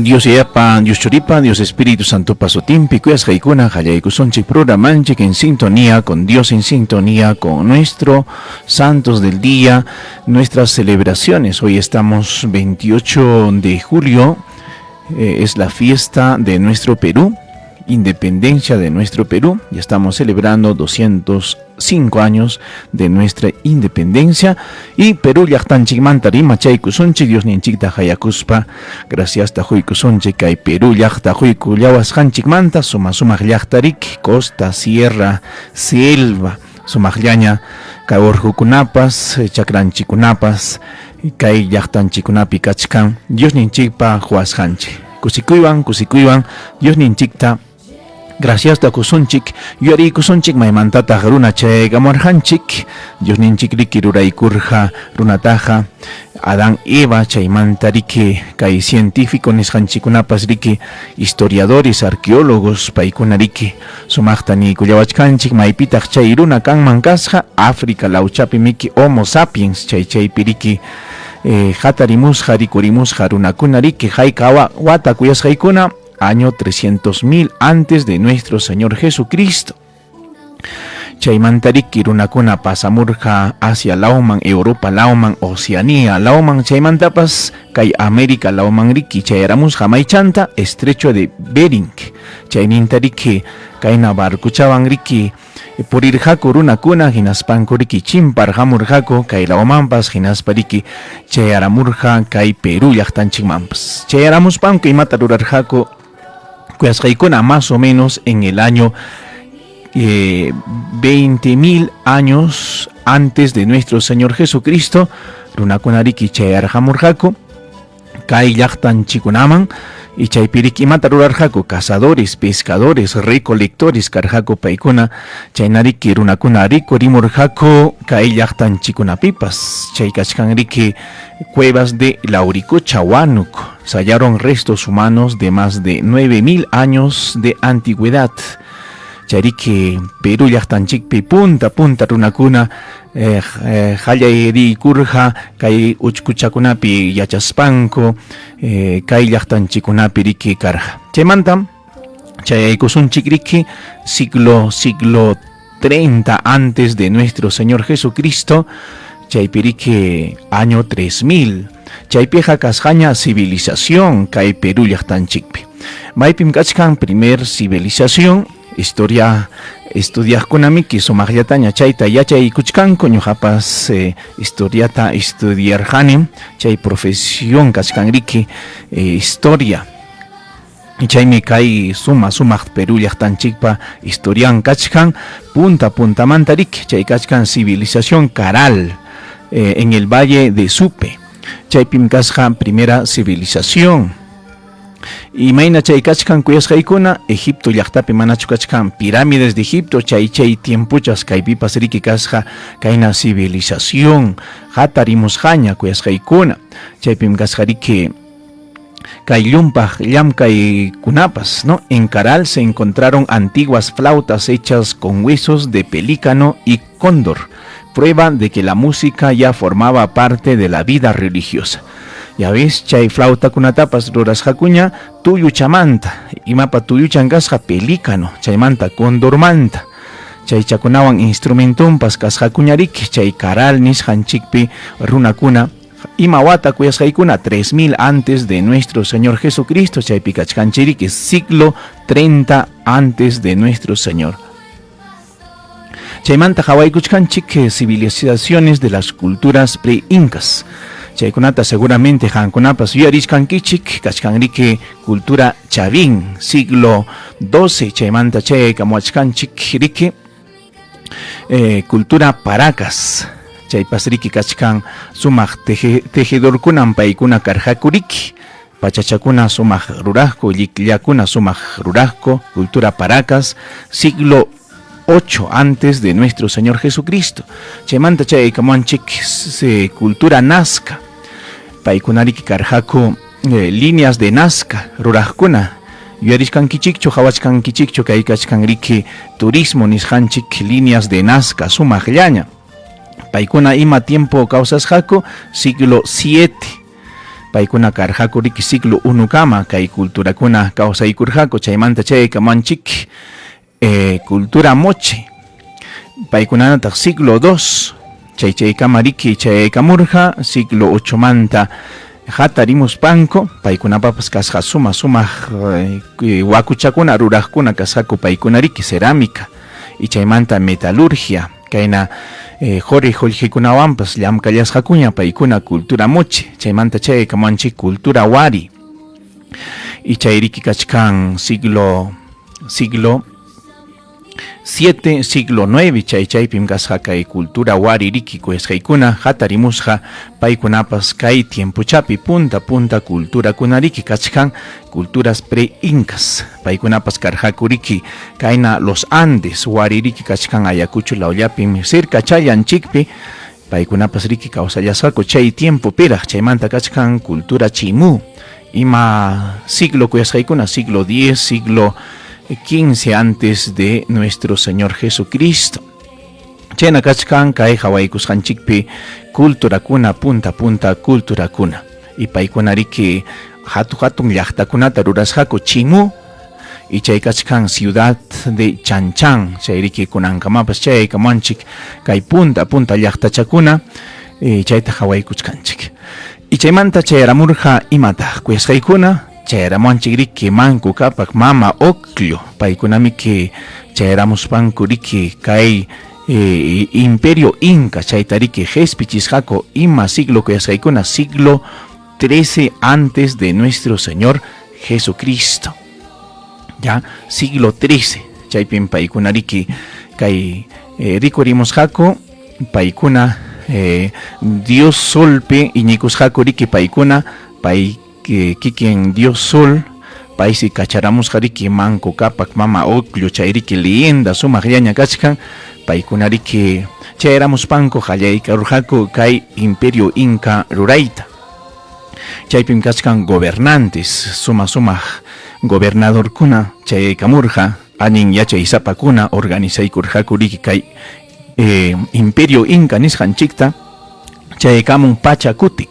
Dios Yapa, Dios Choripa, Dios Espíritu Santo Pasotimpi, Cuyas Jaikuna, Jayaikusonchik Programanchik en sintonía con Dios, en sintonía con nuestros santos del día, nuestras celebraciones. Hoy estamos 28 de julio, es la fiesta de nuestro Perú, independencia de nuestro Perú. Ya estamos celebrando 205 años de nuestra independencia. Y Perú llaqtanchik mantari machay kusunchik Dios ninchikta hayakuspa. Gracias ta huy kusunchik kay Perú llaqta huy kullawas hanchik manta sumaq llaqtarik costa, sierra, selva sumaqllaña kay urqukunapas chakranchikunapas kay llaqtanchikunapi kachkan Dios ninchikpa huasqanchik. Kusikuywan Dios ninchikta gracias ta kusunchik yuri kusunchik maymantata runa chay gamorhanchik Dios ninchik riki ruraykurja runataja Adán Eva chaymanta riki kay científico nisqanchikunapas riki historiadores arqueólogos paykuna riki sumaqtani kullawachkanchik maypitaq chay runa kanman kasqa África lawchapi miki Homo sapiens chaypi riki hatarimusqa rikurimusqa runakuna riki haykawa wata kuyasqaykuna año 300.000 antes de nuestro Señor Jesucristo. Chaymantariki runakuna pasamurja Asia lauman, Europa lauman, Oceanía lauman, chaymantapas kay América lauman riki chayaramusja maychanta estrecho de Bering. Chaynintariki kayna barkuchawan riki purirjaku runakuna hinaspanku riki chimparhamurjaku kay laumanpas hinaspariki chayaramurja kay Perú llaqtanchikmanpas. Chayaramuspanku imata rurarjaku kuyasqaykuna más o menos en el año 20.000 años antes de nuestro Señor Jesucristo. Runakuna riki chayarhamurjaku kay llaqtanchikunaman y chaypiriki imata rurarjaku cazadores, pescadores, recolectores karjaku paykuna chaynariki runakuna rikurimurjaku kay llaqtanchikunapipas chay kachkan riki cuevas de Lauricocha, Huánuco. Se hallaron restos humanos de más de 9.000 años de antigüedad. Chariki Perú llaqtanchikpi punta runakuna hallay kay uchkuchakunapi yachaspanko kay llaqtanchikunapi riki karja. Chaymanta chayaykusunchik riki siglo 30 antes de nuestro Señor Jesucristo. Chaypiriki año 3000 chaypiqa kasqaña civilización kay Perú llaqtanchikpi. Maypim kachkan primer civilización historia estudiaqkunamiki sumaqllataña chayta yachaykuchkanku ñuqapas historiata estudiarqani chay profesión kachkanriki historia. Chaymi kay sumaq Perú llaqtanchikpa historian kachkan puntamanta riki chay kachkan civilización Caral en el valle de Supe. Chaypim kasqa primera civilización. Y mayna chay kachkan kuyasqaykuna Egipto llaqtapi manachu kachkan pirámides de Egipto chay tiempuchas kaypipas riki kasqa kayna civilización hatarimusqaña kuyasqaykuna. Chaypim kasqa riki kay llumpaq llamkaykunapas, ¿no? En Caral se encontraron antiguas flautas hechas con huesos de pelícano y cóndor, prueba de que la música ya formaba parte de la vida religiosa. Ya ves, chay flauta kunatapas rurasqakuña tuyuchamanta, imapa tuyuchan kasqa pelícano, chaymanta condormanta. Chay chakunawan instrumentumpas kasqakuña riki chay Caral nisqanchikpi runakuna imawata kuyasqaykuna 3000 antes de nuestro Señor Jesucristo. Chaypi kachkanchiriki siglo 30 antes de nuestro Señor. Chaymanta hawaykuchkanchik civilizaciones de las culturas pre-incas. Chaykunata seguramente hankunapas yuyarishkankichik kachkanriki cultura Chavín siglo 12. Chaymanta chaykamuachkanchik riki cultura Paracas. Chaypas riki kachkan sumaq tejedorkunan paykuna karjakuriki pachachakuna sumaq rurajku lliklakuna sumaq rurajku cultura Paracas siglo 8 antes de nuestro Señor Jesucristo. Chaymanta chaykamuanchik cultura Nazca paykunariki karjaku líneas de Nazca rurajkuna yuyarishkankichikchu hawachkankichikchu kay kachkanriki turismo nisqanchik líneas de Nazca sumaqllaña. Paykuna ima tiempo causasqaku siglo 7 paykuna karhaku riki siglo I kama kay culturakuna kawsaykurhaku chaymanta chay kamanchik cultura moche paykunanataq siglo II chay kama riki chaykamurja siglo VIII manta hatarimuspanku paykunapapas kasqa sumaq wakuchakuna ruraqkuna kasqaku paykuna riki cerámica y chaymanta metalurgia kayna Jorge Joljikunawanpas llamkallasqakuña paykuna cultura moche chaymanta chaykamanchik cultura wari y chay riki kachkan siglo VII, siglo IX chaypim kasqa kay cultura wari riki kuesqaykuna hatarimusqa paykunapas kay tiempochapi punta culturakuna riki kachkan culturas pre-incas paykunapas karhaku riki kayna los Andes wari riki kachkan Ayacucho lawllapim cerca chayanchikpi paykunapas riki kawsallasqaku chay tiempo piraq chaymanta kachkan cultura chimú ima siglo kuesqaykuna siglo X, siglo XV antes de nuestro Señor Jesucristo. Chayna kachkan kay hawaykusqanchikpi culturakuna punta culturakuna y paykuna riki hatun llaqtakunata rurasqaku chimú y chay kachkan ciudad de Chanchan chay riki kunankamapas chaykamanchik kay punta llaqtachakuna chayta hawaykusqanchik y chaymanta chayramurqa imataq kuesqaykuna chayramanchik riki manku kapak mama Ocllo paykunami que chayramuspanku riki kay imperio Inca chayta riki qhispichisqaku ima siglo kuyasqaykuna siglo XIII antes de nuestro Señor Jesucristo ya siglo XIII chaypin paykuna riki kay rikurimusqaku paykuna Dios Solpe iñikusqaku riki paykuna pay kikin Dios Sol paisi kacharamusqa riki manku kapak mama Ocllo chay riki leyenda sumaqllaña kachkan paykuna riki chayramuspanku qallaykarurqaku kay imperio Inca rurayta chaypim kachkan gobernantes sumaq gobernadorkuna chaykamurqa anin yachaysapakuna organizaykurqaku riki kay imperio Inca nisqanchikta chaykamun Pachakutik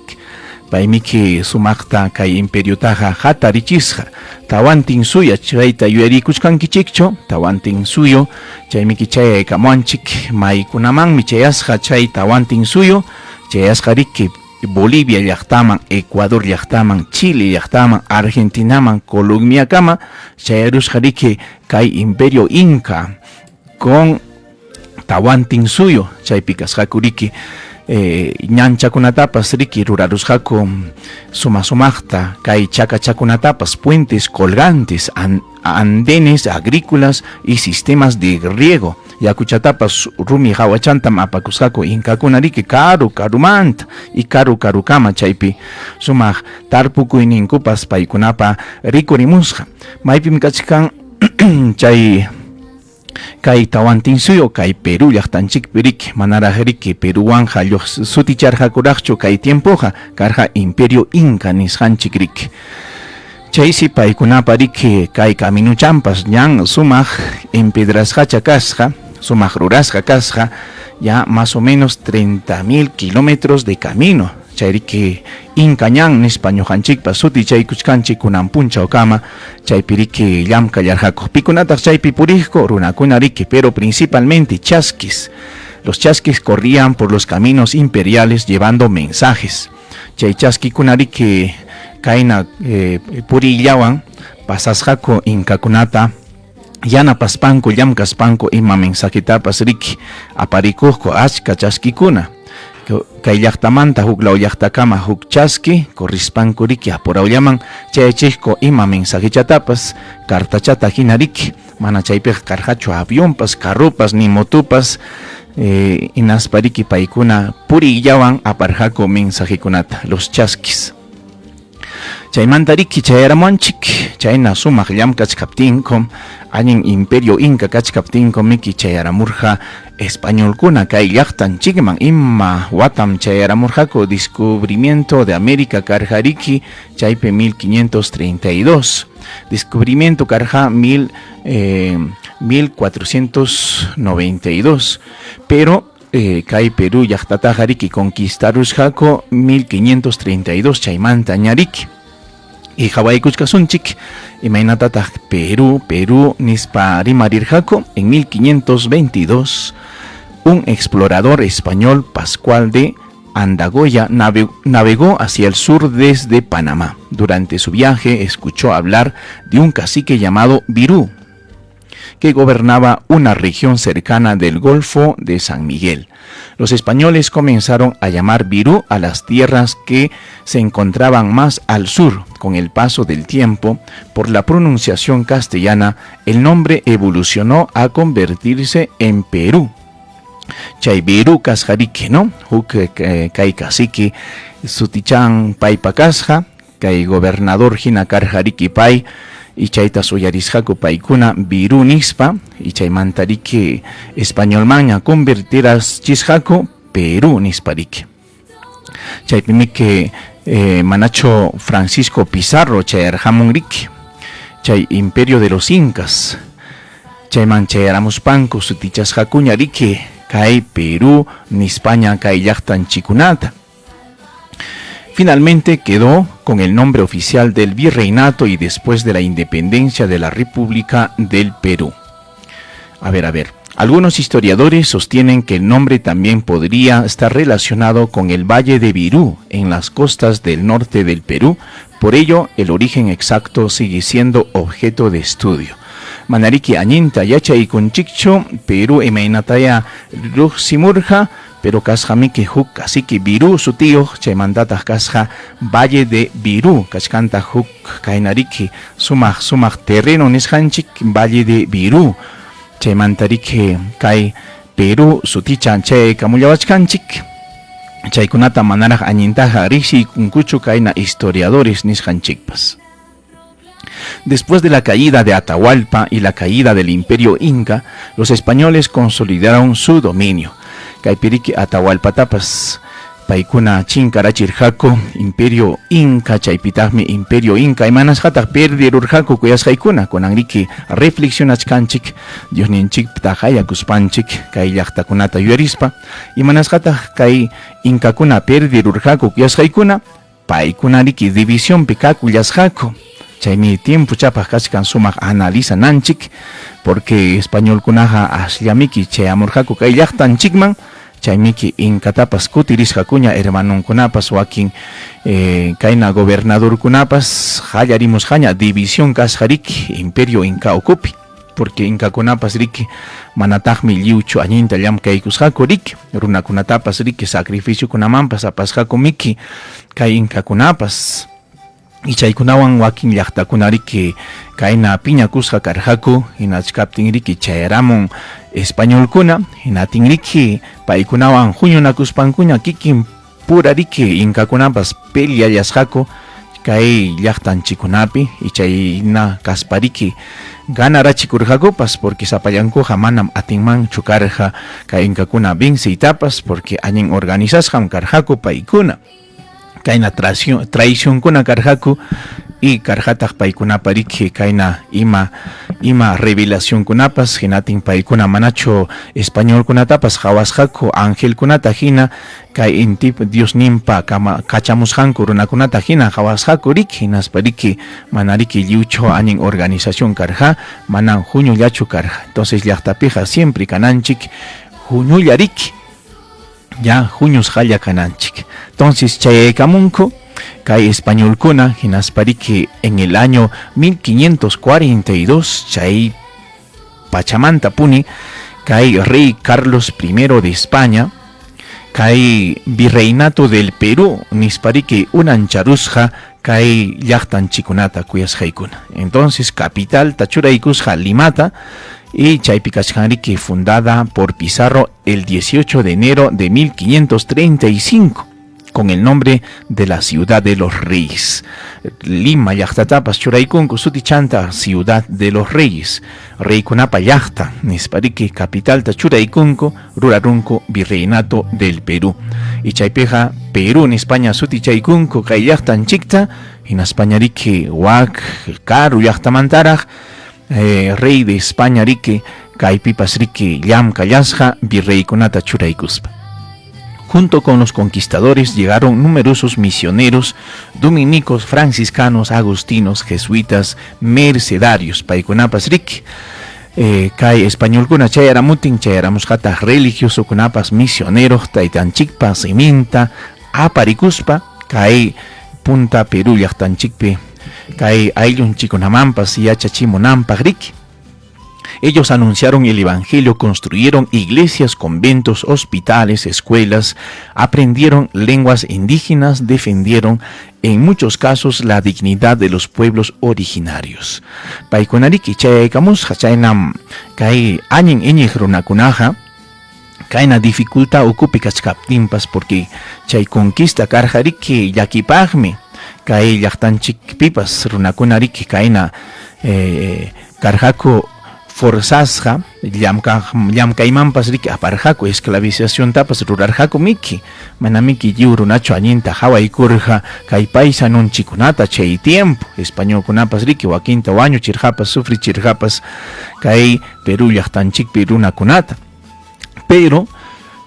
paymiki sumaqta kay imperiotaqa hatarichisqa tawantin suya chayta yuyarikuchkankichikchu tawantin suyo chaymiki chaykamanchik maykunamanmi chayasqa chay tawantin suyo chayasqa riki Bolivia llaqtaman, Ecuador llaqtaman, Chile llaqtaman, Argentinaman, Colombiakama chayarusqa riki kay imperio Inca con tawantin suyo chaypi kasqaku riki ñanchakunatapas riki rurarusqaku sumaqta kay chakachakunatapas puentes colgantes andenes agrícolas y sistemas de riego yakuchatapas rumi hawachantam apakusqaku Incakuna riki karumanta y karukama chaypi sumaq tarpukuyninkupas paykunapa rikurimusqa maypim kachkan chay kay tawantin suyo kay Perú llaqtanchikpi riki manaraq riki Peruwanja suticharqakuraqchu kay tiempoqa karqa imperio Inca nisqanchik riki chaysi paykunapa riki kay caminuchampas ñan sumaq empedrasqacha kasqa sumaq rurasqa kasqa ya más o menos 30.000 kilómetros de camino chay riki Inca ñan nispa ñuqanchikpas suti chaykuchkanchik kunan punchawkama chaypi riki llamkallarqaku pikunataq chaypi puriqku runakuna riki pero principalmente chasquis. Los chasquis corrían por los caminos imperiales llevando mensajes chay chasquikuna riki kayna purillawan pasasqaku Incakunata yanapaspanku llamkaspanku ima mensajitapas riki aparikuqku achka chasquikuna kay llaqtamanta huk law llaqtakama huk chasqui corrispanku riki apurawllaman chayachikku ima mensajechatapas cartachata hina riki mana chaypiqa karqachu avionpas carrupas ni motupas inaspa riki paykuna purillawan aparqaku mensajekunata los chasquis chaymanta riki chayaramanchik chayna sumaq llamkachkaptinkum anin imperio Inca kachkaptinkum miki chayaramurqa españolkuna kay llaqtanchikman ima watam chayaramurqaku descubrimiento de América karqa riki chaypi 1532 descubrimiento karqa 1492 pero Kai Perú llaqtataqa riki conquistarusqaku 1532 chaymanta ñariki. Y hawaykuchkasunchik imaynatataq Perú nispa rimarirqaku en 1522 un explorador español, Pascual de Andagoya, navegó hacia el sur desde Panamá. Durante su viaje escuchó hablar de un cacique llamado Virú, que gobernaba una región cercana del Golfo de San Miguel. Los españoles comenzaron a llamar Virú a las tierras que se encontraban más al sur. Con el paso del tiempo, por la pronunciación castellana, el nombre evolucionó a convertirse en Perú. Chay Virú kasjariki, ¿no? Huk kai cacique sutichan paipa kasja, kai gobernador hina karjariki pai, y chayta suyarisjaku paikuna Virú nispa, y chaymantariki español maña convertiras chisjaku Perú nispariki. Chaypimike manacho Francisco Pizarro chayarjamunriki, chay imperio de los incas, chayman chayaramuspanku sutichasjakuñariki kai Perú nispaña kai llaqtan chikunata. Finalmente quedó con el nombre oficial del virreinato y después de la independencia de la República del Perú. A ver. Algunos historiadores sostienen que el nombre también podría estar relacionado con el Valle de Virú en las costas del norte del Perú. Por ello, el origen exacto sigue siendo objeto de estudio. Manariki añinta yachay kunchikcho Perú imaynataya ruqsimurqa, pero kasjamiki huk cacique Virú su tío chaymantataq kasja Valle de Virú kachkanta huk kainariki sumaq terreno nisqanchik Valle de Virú chaymantariki kay Perú sutichan chay kamullawachkanchik. Chaykunata manaraq añintaqa riqsi kunkuchu kayna historiadores nisqanchikpas. Después de la caída de Atahualpa y la caída del Imperio Inca, los españoles consolidaron su dominio. Kaipiriki Atahualpatapas paikuna chinkarachirqaku Imperio Inca, chaypitaqmi Imperio Inca imanasqataq perdirurqaku kuyasqaykuna kunanriki reflexionachkanchik Diosninchikpaq hayakuspanchik kay llaqtakunata yuyarispa imanasqataq kay Incakuna perdirurqaku kuyasqaykuna paykunariki división pikakullasqaku. Chaymi tiempo chapas kachkan sumaq analizananchik, porque español kunaja ashllamiki chay amurqaku kay llaqtanchikman, chaymiki Incatapas kutirisqakuña hermanunkunapas wakin kayna gobernador kunapas hallarimusqaña división kasqariki Imperio Inca okupi, porque Incakunapas riki manataqmi lliwchu añinta llamkaykusqaku riki, runakunatapas riki sacrificio kunamanpas apasqaku miki kay Incakunapas. Y chaykunawan wakin llaqtakunariki kayna piñakusqa karqaku, hinachkaptinriki chayaramun españolkuna, hinatinriki paykunawan huñunakuspankuña kikin purariki Incakunapas peleallasqaku kay llaqtanchikunapi, y chayna kaspariki ganarachikurqakupas, porque sapallankuqa manam atinman chukarqa kay Incakuna vencitapas, porque añin organizasqam karqaku paykuna. Kayna traición kuna karqaku, y karqataq paykunapariki kayna ima revelación kunapas hinatin paykuna manacho español kunatapas hawasqaku ángel kunata hina kay intip Dios nimpa kachamusqanku runakunata hina hawasqaku riki, hinaspariki manariki lliwcho añin organización karqa manan huñullachu karqa. Entonces llaqtapiqa siempre kananchik huñullariki, ya juños haya kananchik. Entonces chayaykamunku kay españolkuna hinaspariki en el año 1542 chay pachamanta puni kay rey Carlos I de España kay virreinato del Perú nispariki unancharusqa kay llaqtanchikunata kuyasqaykuna. Entonces capital tachuraykusqa Limata, y chaypi kachkanriki fundada por Pizarro el 18 de enero de 1535 con el nombre de la Ciudad de los Reyes. Lima llaqtatapas churaykunku sutichanta Ciudad de los Reyes. Reykunapa llaqta nispariki capitalta churaykunku rurarunku Virreinato del Perú. Y chaypeja Perú en España sutichaykunku kay llaqtanchikta hinaspañariki wak karu llaqtamantaraq Rey de España riki kaypipas riki llamka llasqa virreykunata churaykuspa. Junto con los conquistadores llegaron numerosos misioneros, dominicos, franciscanos, agustinos, jesuitas, mercedarios, paykunapas riki. Kay español kuna chayaramutin chayaramusqata religioso kunapas misioneros taytanchikpa seminta aparikuspa kay punta Perú llaqtanchikpi kay ayllunchikunamanpas yachachimunanpaq riki. Ellos anunciaron el evangelio, construyeron iglesias, conventos, hospitales, escuelas, aprendieron lenguas indígenas, defendieron en muchos casos la dignidad de los pueblos originarios. Paykunariki chayaykamusqa chaynam kay añin iñiq runakunaqa kayna dificultad ukupi kachkaptinpas porque chay conquista karjariki llakipaqmi kay llaqtanchikpipas runakunariki kayna karjaku forzasqa llamkaymanpas riki aparjaku esclavización tapas rurarjaku miki mana miki lliw runachu allinta hawaykurqa kay paysanunchikunata chay tiempo españolkunapas riki wakinta wañuchirjapas sufrichirjapas kay Perú llaqtanchikpi runakunata, pero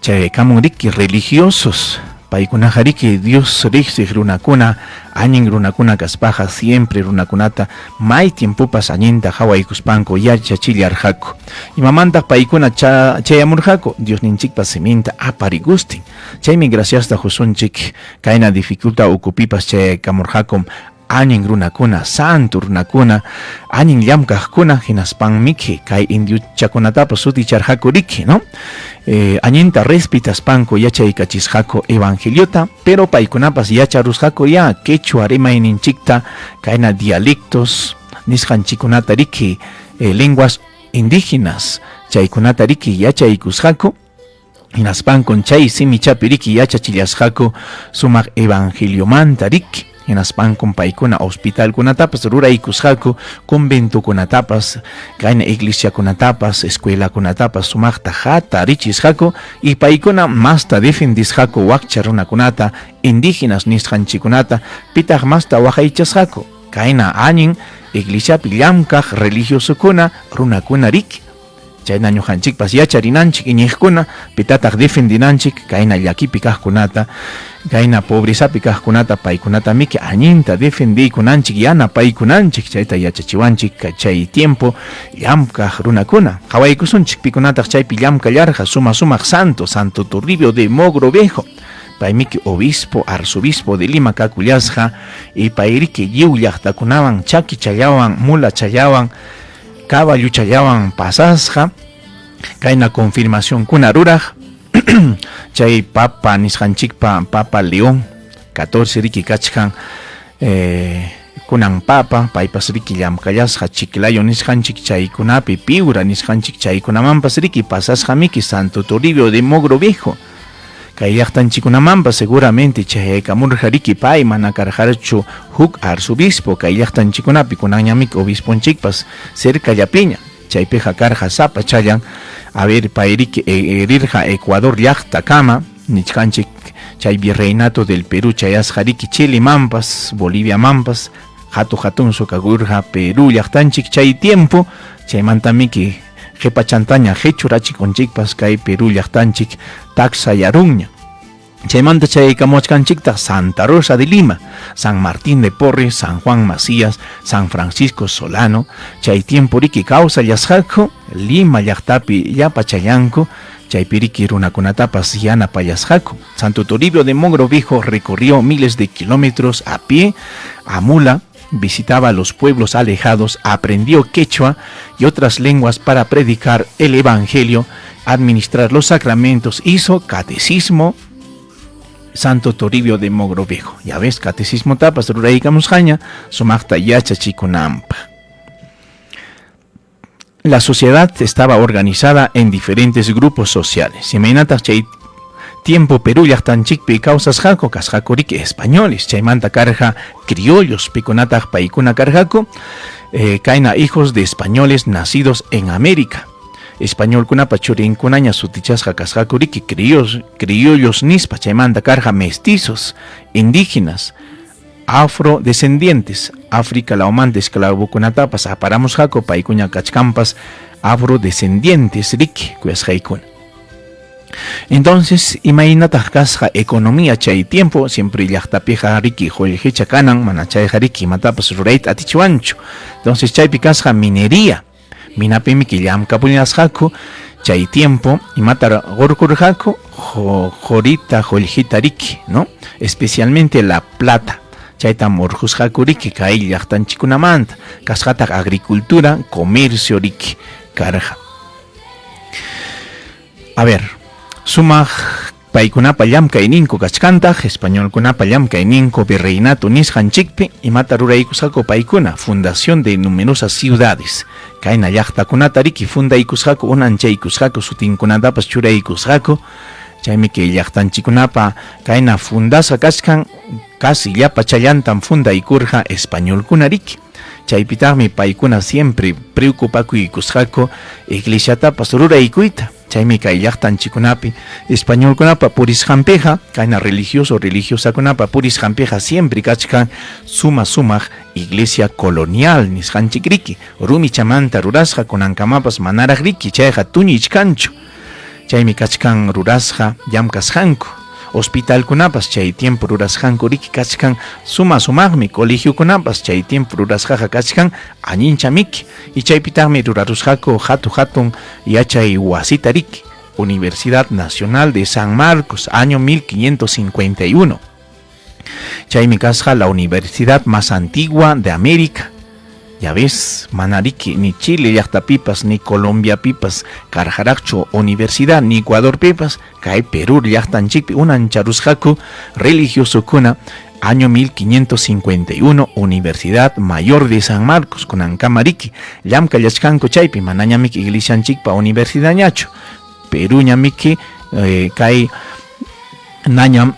chaykamun riki religiosos paykunaqa riki Dios riqsiq runakuna añin runakuna kaspaqa siempre runakunata may tiempopas añinta hawaykuspanku yachachillarjaku imamantaq paykuna chayamurjaku Dios ninchikpa seminta aparigustin chaymi graciasta husunchik kayna dificultad ukupipas chaykamurjaku añin runakuna santo runakuna añin llamkaqkuna hinaspanmiki kay indiuchakunatapas suticharjaku riki, ¿no? Añinta respetaspanku yachaykachisqaku evangeliota, pero paykunapas yacharusqaku ya quechua rimayninchikta kayna dialectos nisqanchikunata riki lenguas indígenas chaykunata riki yachaykusqaku hinaspankun chay simichapi riki yachachillasqaku sumaq evangeliomanta riki hinaspankun paykuna hospitalkunatapas ruraykusqaku conventokunatapas kayna iglesiakunatapas escuelakunatapas sumaqta hatarichisqaku y paykuna masta defendisqaku wakcha runakunata indígenas nisqanchikunata pitaq masta waqaychasqaku kayna añin iglesiapi llamkaq religiosokuna runakuna riki chayna ñuqanchikpas yacharinanchik iñiqkuna pitataq defendinanchik kayna llakipi kaqkunata kayna pobrezapi kaqkunata paykunata miki añinta defendiykunanchik yana paykunanchik chayta yachachiwanchik chay tiempo llamkaq runakuna qhawaykusunchik pikunataq chaypi llamkallarqa sumaq Santo Toribio de Mogrovejo paymiki obispo arzobispo de Lima kakullasqa y payriki lliw llaqtakunawan chaki chayawan mula chayawan caballo chayawan pasasqa kayna confirmación kuna ruraq chay papa nisqanchikpa papa León 14 riki kachkan kunan papa paypas riki llamkallasqa Chiclayo nisqanchik chaykunapi Piura nisqanchik chaykunamanpas riki pasasqa miki Santo Toribio de Mogrovejo kay llaqtanchikunamanpas seguramente chayaykamurqa riki pay mana karqarchu huk arzobispo kay llaqtanchikunapi kunanñamiki obisponchikpas cerca llapiña chaypiqa karqa sapa chayan a ver pay riki rirqa Ecuador llaqtakama nichkanchik chay virreinato del Perú chayasqa riki Chilemanpas Boliviamanpas hatun sukagurqa Perú llaqtanchik chay tiempo chaymantamiki qhipachantaña qhichurachikunchikpas kay Perú llaqtanchik taxa yarunña chaymanta chaykamuchkanchikta Santa Rosa de Lima, San Martín de Porres, San Juan Macías, San Francisco Solano chay tiempo riki kawsallasqaku Lima llaqtapi yapachayanku chaypi riki runakunatapas yanapallasqaku. Santo Toribio de Mogrovejo recorrió miles de kilómetros a pie, a mula, visitaba los pueblos alejados, aprendió quechua y otras lenguas para predicar el evangelio, administrar los sacramentos, hizo catecismo. Santo Toribio de Mogrovejo, ya ves, catecismo tapas ruraykamusqaña sumaqta yachachikunanpaq. La sociedad estaba organizada en diferentes grupos sociales. Imaynataq chay tiempo Perú llaqtanchikpi kawsasqaku kasqaku riki españoles, chaymanta karqa criollos pikunataq paykuna karqaku kayna hijos de españoles nacidos en América. Español kunapa churinkunaña sutichasqa kasqaku riki criollos nispa chaymanta karqa mestizos, indígenas, afrodescendientes, África laumanta esclavokunatapas aparamusqaku paykuña kachkampas afrodescendientes riki kuyasqaykuna. Entonces, imagínate kasqa economía chay tiempo, siempre llaqtapiqa riki qullqicha kanan, mana chayqa riki imatapas rurayta atichiwanchu. Entonces, chaypi kasqa minería, minapimi llamkapuñasqaku, chay tiempo, imata gorkurqaku, jorita, qullqita riki, ¿no? Especialmente la plata. Chayta morqusqaku riki kay llaqtanchikkunamanta, kasqataq agricultura, comercio riki karqa. A ver, sumaq paykunapa llamkayninko kachkantaj, españolkunapa llamkayninko virreinato nisqanchikpi, imata ruraykusqaku paykuna, fundación de numerosas ciudades. Kayna llaqtakunata riki fundaykusqaku, unanchaykusqaku, sutinkunatapas churaykusqaku, chaymi kay llaqtanchikkunapa kayna fundasqa kachkan, casi llapa chayantam fundaykurqa españolkuna riki. Chaypitaqmi paykuna siempre preocupakuykusqaku iglesiatapas ruraykuyta. Chaymi kay llaqtanchikunapi españolkunapa purisqanpiqa kayna religiosakunapa purisqanpiqa siempre kachkan sumaq iglesia colonial nisqanchik riki, rumichamanta rurasqa kunankamapas manaraq riki chayqa tuñichkanchu. Chaymi kachkan rurasqa llamkasqanku, hospitalkunapas chay tiempo rurasqanku riki kachkan sumaqmi, colegiokunapas chay tiempo rurasqaqa kachkan añinchamiki, y chaypitaqmi rurarusqaku hatun yachay wasita riki, Universidad Nacional de San Marcos, año 1551. Chaymi kasqa la universidad más antigua de América. Ya ves, manariki ni Chile llaqtapipas ni Colombia pipas karjaraqchu universidad ni Ecuador pipas kay Perú llaqtanchikpi unancharusqaku religiosukuna, año 1551, Universidad Mayor de San Marcos kunankamariki llamkallachkanku chaypi, manañamiki iglesianchikpa universidad ñachu, Perú ñamiki kay nañam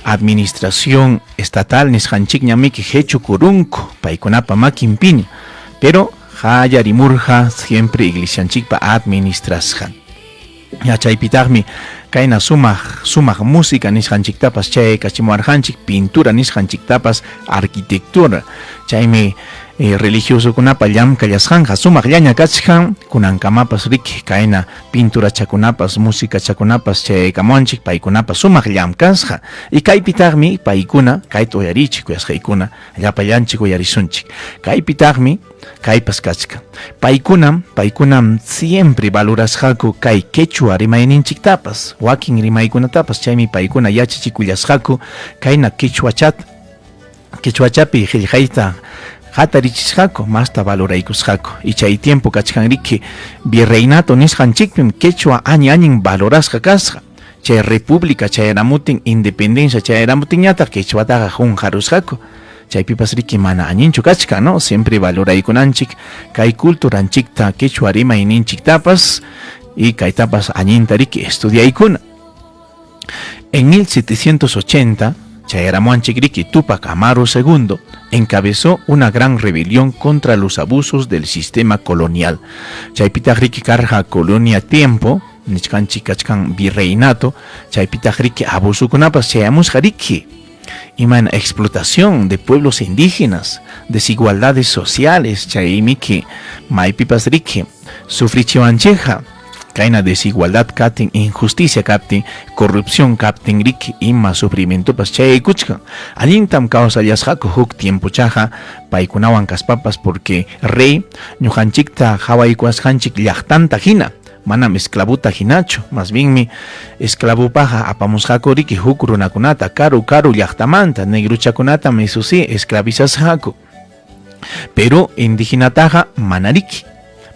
administración estatal nisqanchik ñamiki hechu kurunku paykunapa makinpiña, pero hallarimurqa siempre iglesianchikpa administrasqa. Chaypitaqmi kayna sumaq música nisqanchiktapas chay kachimuarqanchik, pintura nisqanchiktapas arquitectura. Chaymi religiosokunapa llamkallasqanqa sumaq llaña kachkan, kunankamapas riki kayna pintura chakunapas, música chakunapas chaykamuanchik paykunapas sumaq llamkasqa. Y kaypitaqmi paykuna kayta uyarichik kuyasqaykuna, llapallanchik uyarisunchik. Kaypitaqmi kaypas kachkan. Paykunam siempre valorasqaku kay quechua rimayninchiktapas, wakin rimaykunatapas, chaymi paykuna yachachikullasqaku kayna quechuachapi qillqayta hatarichisqaku, masta valoraykusqaku. Y chay tiempo kachkan riki virreinato nisqanchikpim quechua añin valorasqa kasqa. Chay república chayaramutin independencia chayaramutinñataq quechuataqa qunqarusqaku. Chaypipas riki mana añinchu kachkan, ¿no? Siempre valoraykunanchik kay culturanchikta quechua rimayninchiktapas y kaytapas añinta riki estudiaykuna. En 1780, chayaramuanchik riki Tupac Amaru II encabezó una gran rebelión contra los abusos del sistema colonial. Chaypitaq riki karqa colonia tiempo, nisqanchik kachkan virreinato, chaypitaq riki abusukunapas chayamusqa riki. Iman explotación de pueblos indígenas, desigualdades sociales, chaymiki maypipas riki sufrichiwancheja, kayna desigualdad kaptin, injusticia kaptin, corrupción kaptin riki ima sufrimiento pas chaykuchkan. Allintam kawsallasqaku huk tiempo chaja paykunawan kaspapas, porque rey ñuqanchikta hawaykuasqanchik llaqtanta hina, manam esclavuta hinachu, más bien mi esclavupaja apamusqaku riki huk runakunata karu llaqtamanta, negruchakunata mesusi esclavizasqaku, pero indigenataja manariki.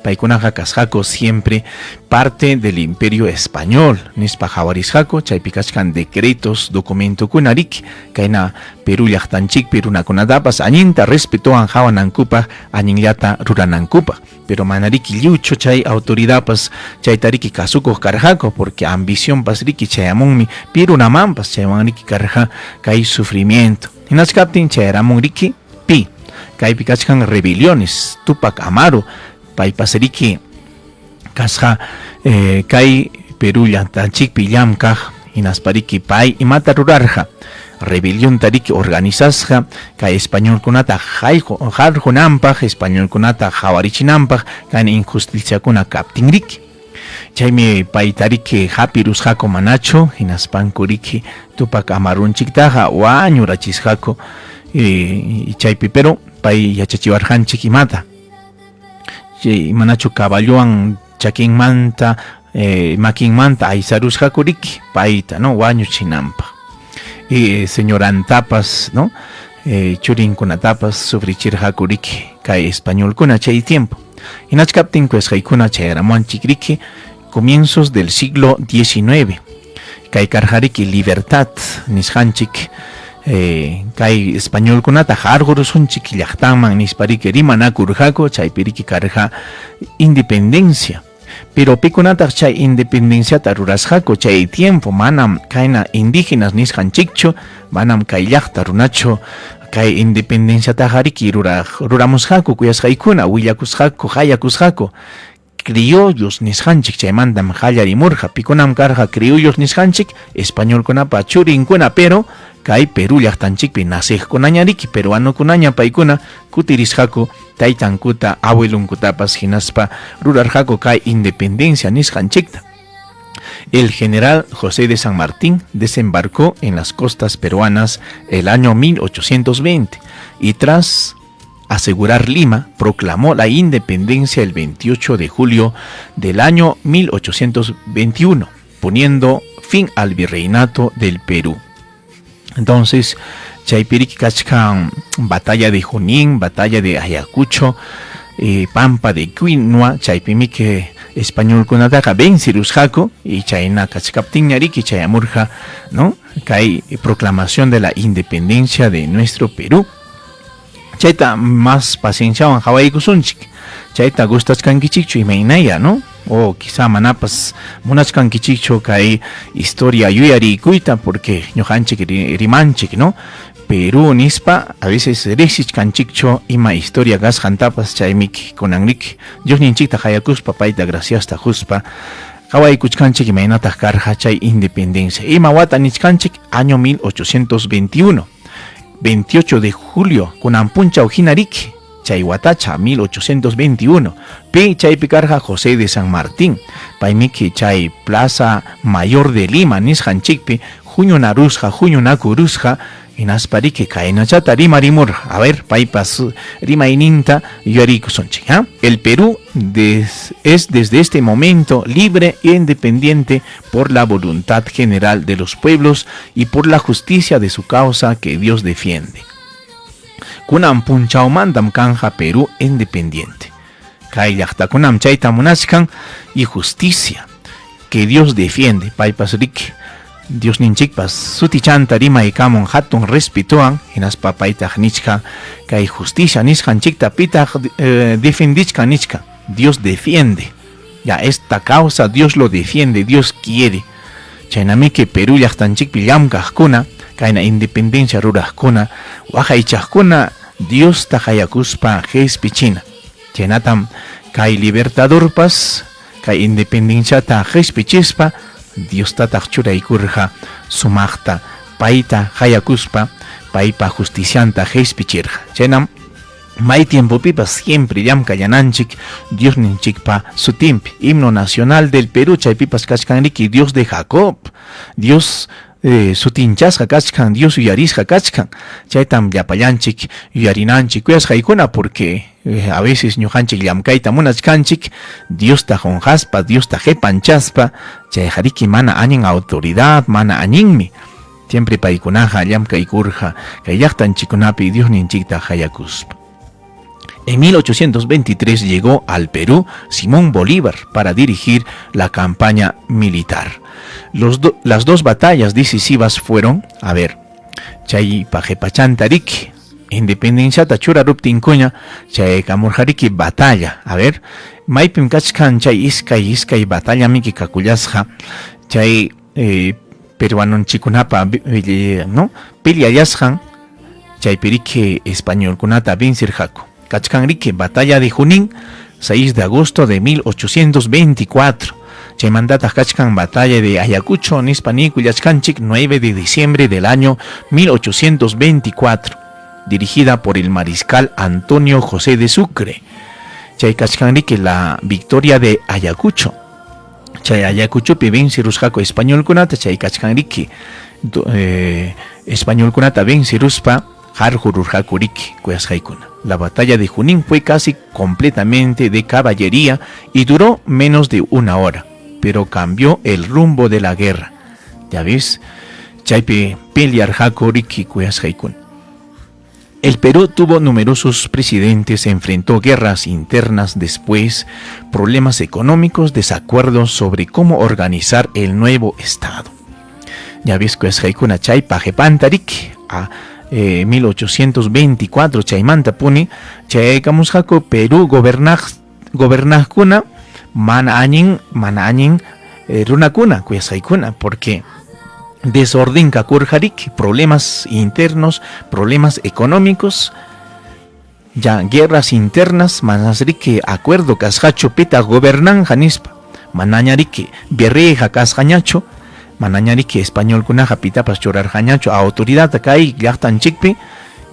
Paykunaqa kasqaku siempre parte del imperio español, nispa hawarisqaku, chaypi kachkan decretos, documentokuna riki, kayna Perú llaqtanchikpi runakunatapas añinta respetuwan hawanankupaq, añinllata ruranankupaq, pero manariki lliwchu chay autoridadpas chayta riki kasukuq karqaku, porque ambición pas riki chayamunmi pirunamanpas chaywan riki karqa kay sufrimiento. Hinachkaptin chayaramun riki pi kaypi kachkan rebeliones. Tupac Amaru paypas riki kasqa kay Perú llaqtanchikpi llamkaq hinaspa riki pay imata rurarqa rebelión tariki organizasqa kay español kunata jarhunampaq, español kunata jawarichinanpaq kay injusticiakuna kaptinriki. Chaymi paytariki hapirusqaku manachu hinaspankuriki tupak amarunchiktaqa wañurachisqaku chaypi pero pay yachachiwarqanchik imata manachu caballuwan chakinmanta makinmanta aysarusqakuriki payta no wañuchinanpaq señorantapas no churinkunatapas sufrichirqakuriki kay españolkuna chay tiempo hinachkaptin kuesqaykuna chayaramuanchikriki comienzos del siglo XIX kay karjariki libertad nisqanchik kay español kunata jargurusunchik llaqtaman nispariki rimanakurqaku chaypiriki karqa independencia pero pikunataq chay independenciata rurasqaku chay tiempo manam kayna indígenas nisqanchikchu manam kay llaqta runachu kay independenciata jariki ruramusqaku kuyasqaykuna willakusqaku hayakusqaku criollos nisqanchik chaymanta qallarimurqa pikunam karqa criollos nisqanchik españolkunapa churinkuna pero kay Perú llaqtanchikpi nasiqkunañariki peruanukunaña paykuna kutirisqaku taytankuta abuelunkutapas hinaspa rurarqaku kay independencia nisqanchikta. El general José de San Martín desembarcó en las costas peruanas el año 1820 y tras asegurar Lima, proclamó la independencia el 28 de julio del año 1821, poniendo fin al virreinato del Perú. Entonces, chaypiriki kachkan batalla de Junín, batalla de Ayacucho, Pampa de Quinua, chaypimi que español kunataka vencirusqaku y chayna kachkaptinñariki chayamurqa, ¿no? Kay proclamación de la independencia de nuestro Perú. Chayta más pacienciawan hawaykusunchik. Chayta gustachkankichikchu imaynaya, ¿no? O quizá manapas munachkankichikchu kay historia yuyarikuyta porque ñuqanchik rimanchik, ¿no? Perú nispa a veces riqsichkanchikchu ima historia kasqantapas chaymiki kunanriki Diosninchikta hayakuspa payta graciasta huspa hawaykuchkanchik imaynataq karqa chay independencia. Ima wata nichkanchik año 1821. 28 de julio kunanpunchaw hinariki chay watacha 1821 pi chaypi karqa José de San Martín paymiki chay Plaza Mayor de Lima nisqanchikpi huñunarusqa huñunakurusqa hinaspariki kaynachata rimarimur a ver paypas rimayninta yuyarikusunchik. El Perú es desde este momento libre e independiente por la voluntad general de los pueblos y por la justicia de su causa que Dios defiende. Kunan punchaumandam kanja Perú independiente. Kay llaqtakunam chayta munachkan y justicia que Dios defiende paypas riki. Dios ninchikpas sutichanta rimaykamun hatun respetuan hinaspa paytaq nichka kay justicia nisqanchikta pitaq defendichka nichka. Dios defiende. Ya esta causa Dios lo defiende, Dios quiere. Chaynamiki Perú llaqtanchikpi llamkaqkuna kayna independencia ruraqkuna waqaychaqkuna Dios ta hayakuspa qhispichina. Chaynatam kay libertadorpas kay independencia ta qhispichispa Dios tataq churaykurqa sumaqta payta hayakuspa paypa justicianta qhispichirqa. Chaynam may tiempopipas siempre llamkallananchik Dios ninchikpa sutimpi himno nacional del Perú chaypipas kachkanriki Dios de Jacob, Dios sutinchasqa kachkan, Dios uyarisqa kachkan. Chaytam llapallanchik uyarinanchik kuyasqaykuna porque a veces ñuqanchik llamkayta munachkanchik Dios ta honjaspa, Dios ta qhipanchaspa chayjariki mana añin autoridad, mana añinmi. Siempre paykunaqa llamkaykurqa kay llaqtanchikunapi Dios ninchikta hayakuspa. En 1823 llegó al Perú Simón Bolívar para dirigir la campaña militar. Las dos batallas decisivas fueron, chay pajepachantariki, independencia tachura ruptinkuña, chay kamurjariki batalla. Maipim kachkan chay iskay batalla miki kakullasqa, chay peruanon chikunapa, ¿no? Piliayasjan, chay piriki español kunata vincirjaco. Kachkanriki batalla de Junín, 6 de agosto de 1824. Chaymantata kachkan batalla de Ayacucho nispa nikuyachkanchik 9 de diciembre del año 1824, dirigida por el mariscal Antonio José de Sucre. Chay kachkanriki la victoria de Ayacucho. Chay Ayacucho vence rusjako español kunata, chay kachkanriki español kunata vence ruspa Harjururjakuriki Kuyasjaikuna. La batalla de Junín fue casi completamente de caballería y duró menos de una hora, pero cambió el rumbo de la guerra. Ya ves, chaype pelearjakuriki Kuyasjaikuna. El Perú tuvo numerosos presidentes, enfrentó guerras internas, después problemas económicos, desacuerdos sobre cómo organizar el nuevo estado. Ya ves, Kuyasjaikuna chaypa jepantarik a 1824 chaymanta puni chaykamusqaku Perú gobernaqkuna mana añin runakuna kuyasqaykuna, porque desorden kakurqarik, problemas internos, problemas económicos, ya guerras internas, manasrik acuerdo kasqachu pita gobernanja nispa, manañarik berreja kasqañachu, manañari que español kunaja pitapas chorar jañacho a autoridad kay llaqtanchikpi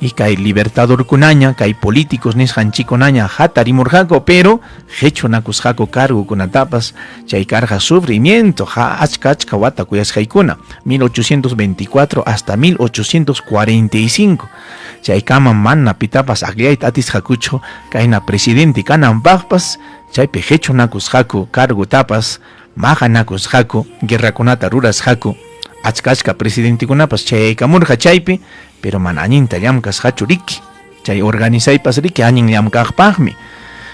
y kay libertador kunaña kay políticos nisqanchikunaña hatarimurjako, pero hechunakusjako cargo kunatapas chay carga sufrimiento achka wata kuyasqaykuna 1824 hasta 1845 chay kama mana pitapas aqllayta atisqakuchu kayna presidente kananpaqpas chaypi hechunakusjako cargo tapas majanakusjako guerrakunata rurasjako achkashka presidentikunapas chaykamurja chaypi, pero mana añinta llamkasjachu riki chay organizaypas riki añin llamkaqpaqmi.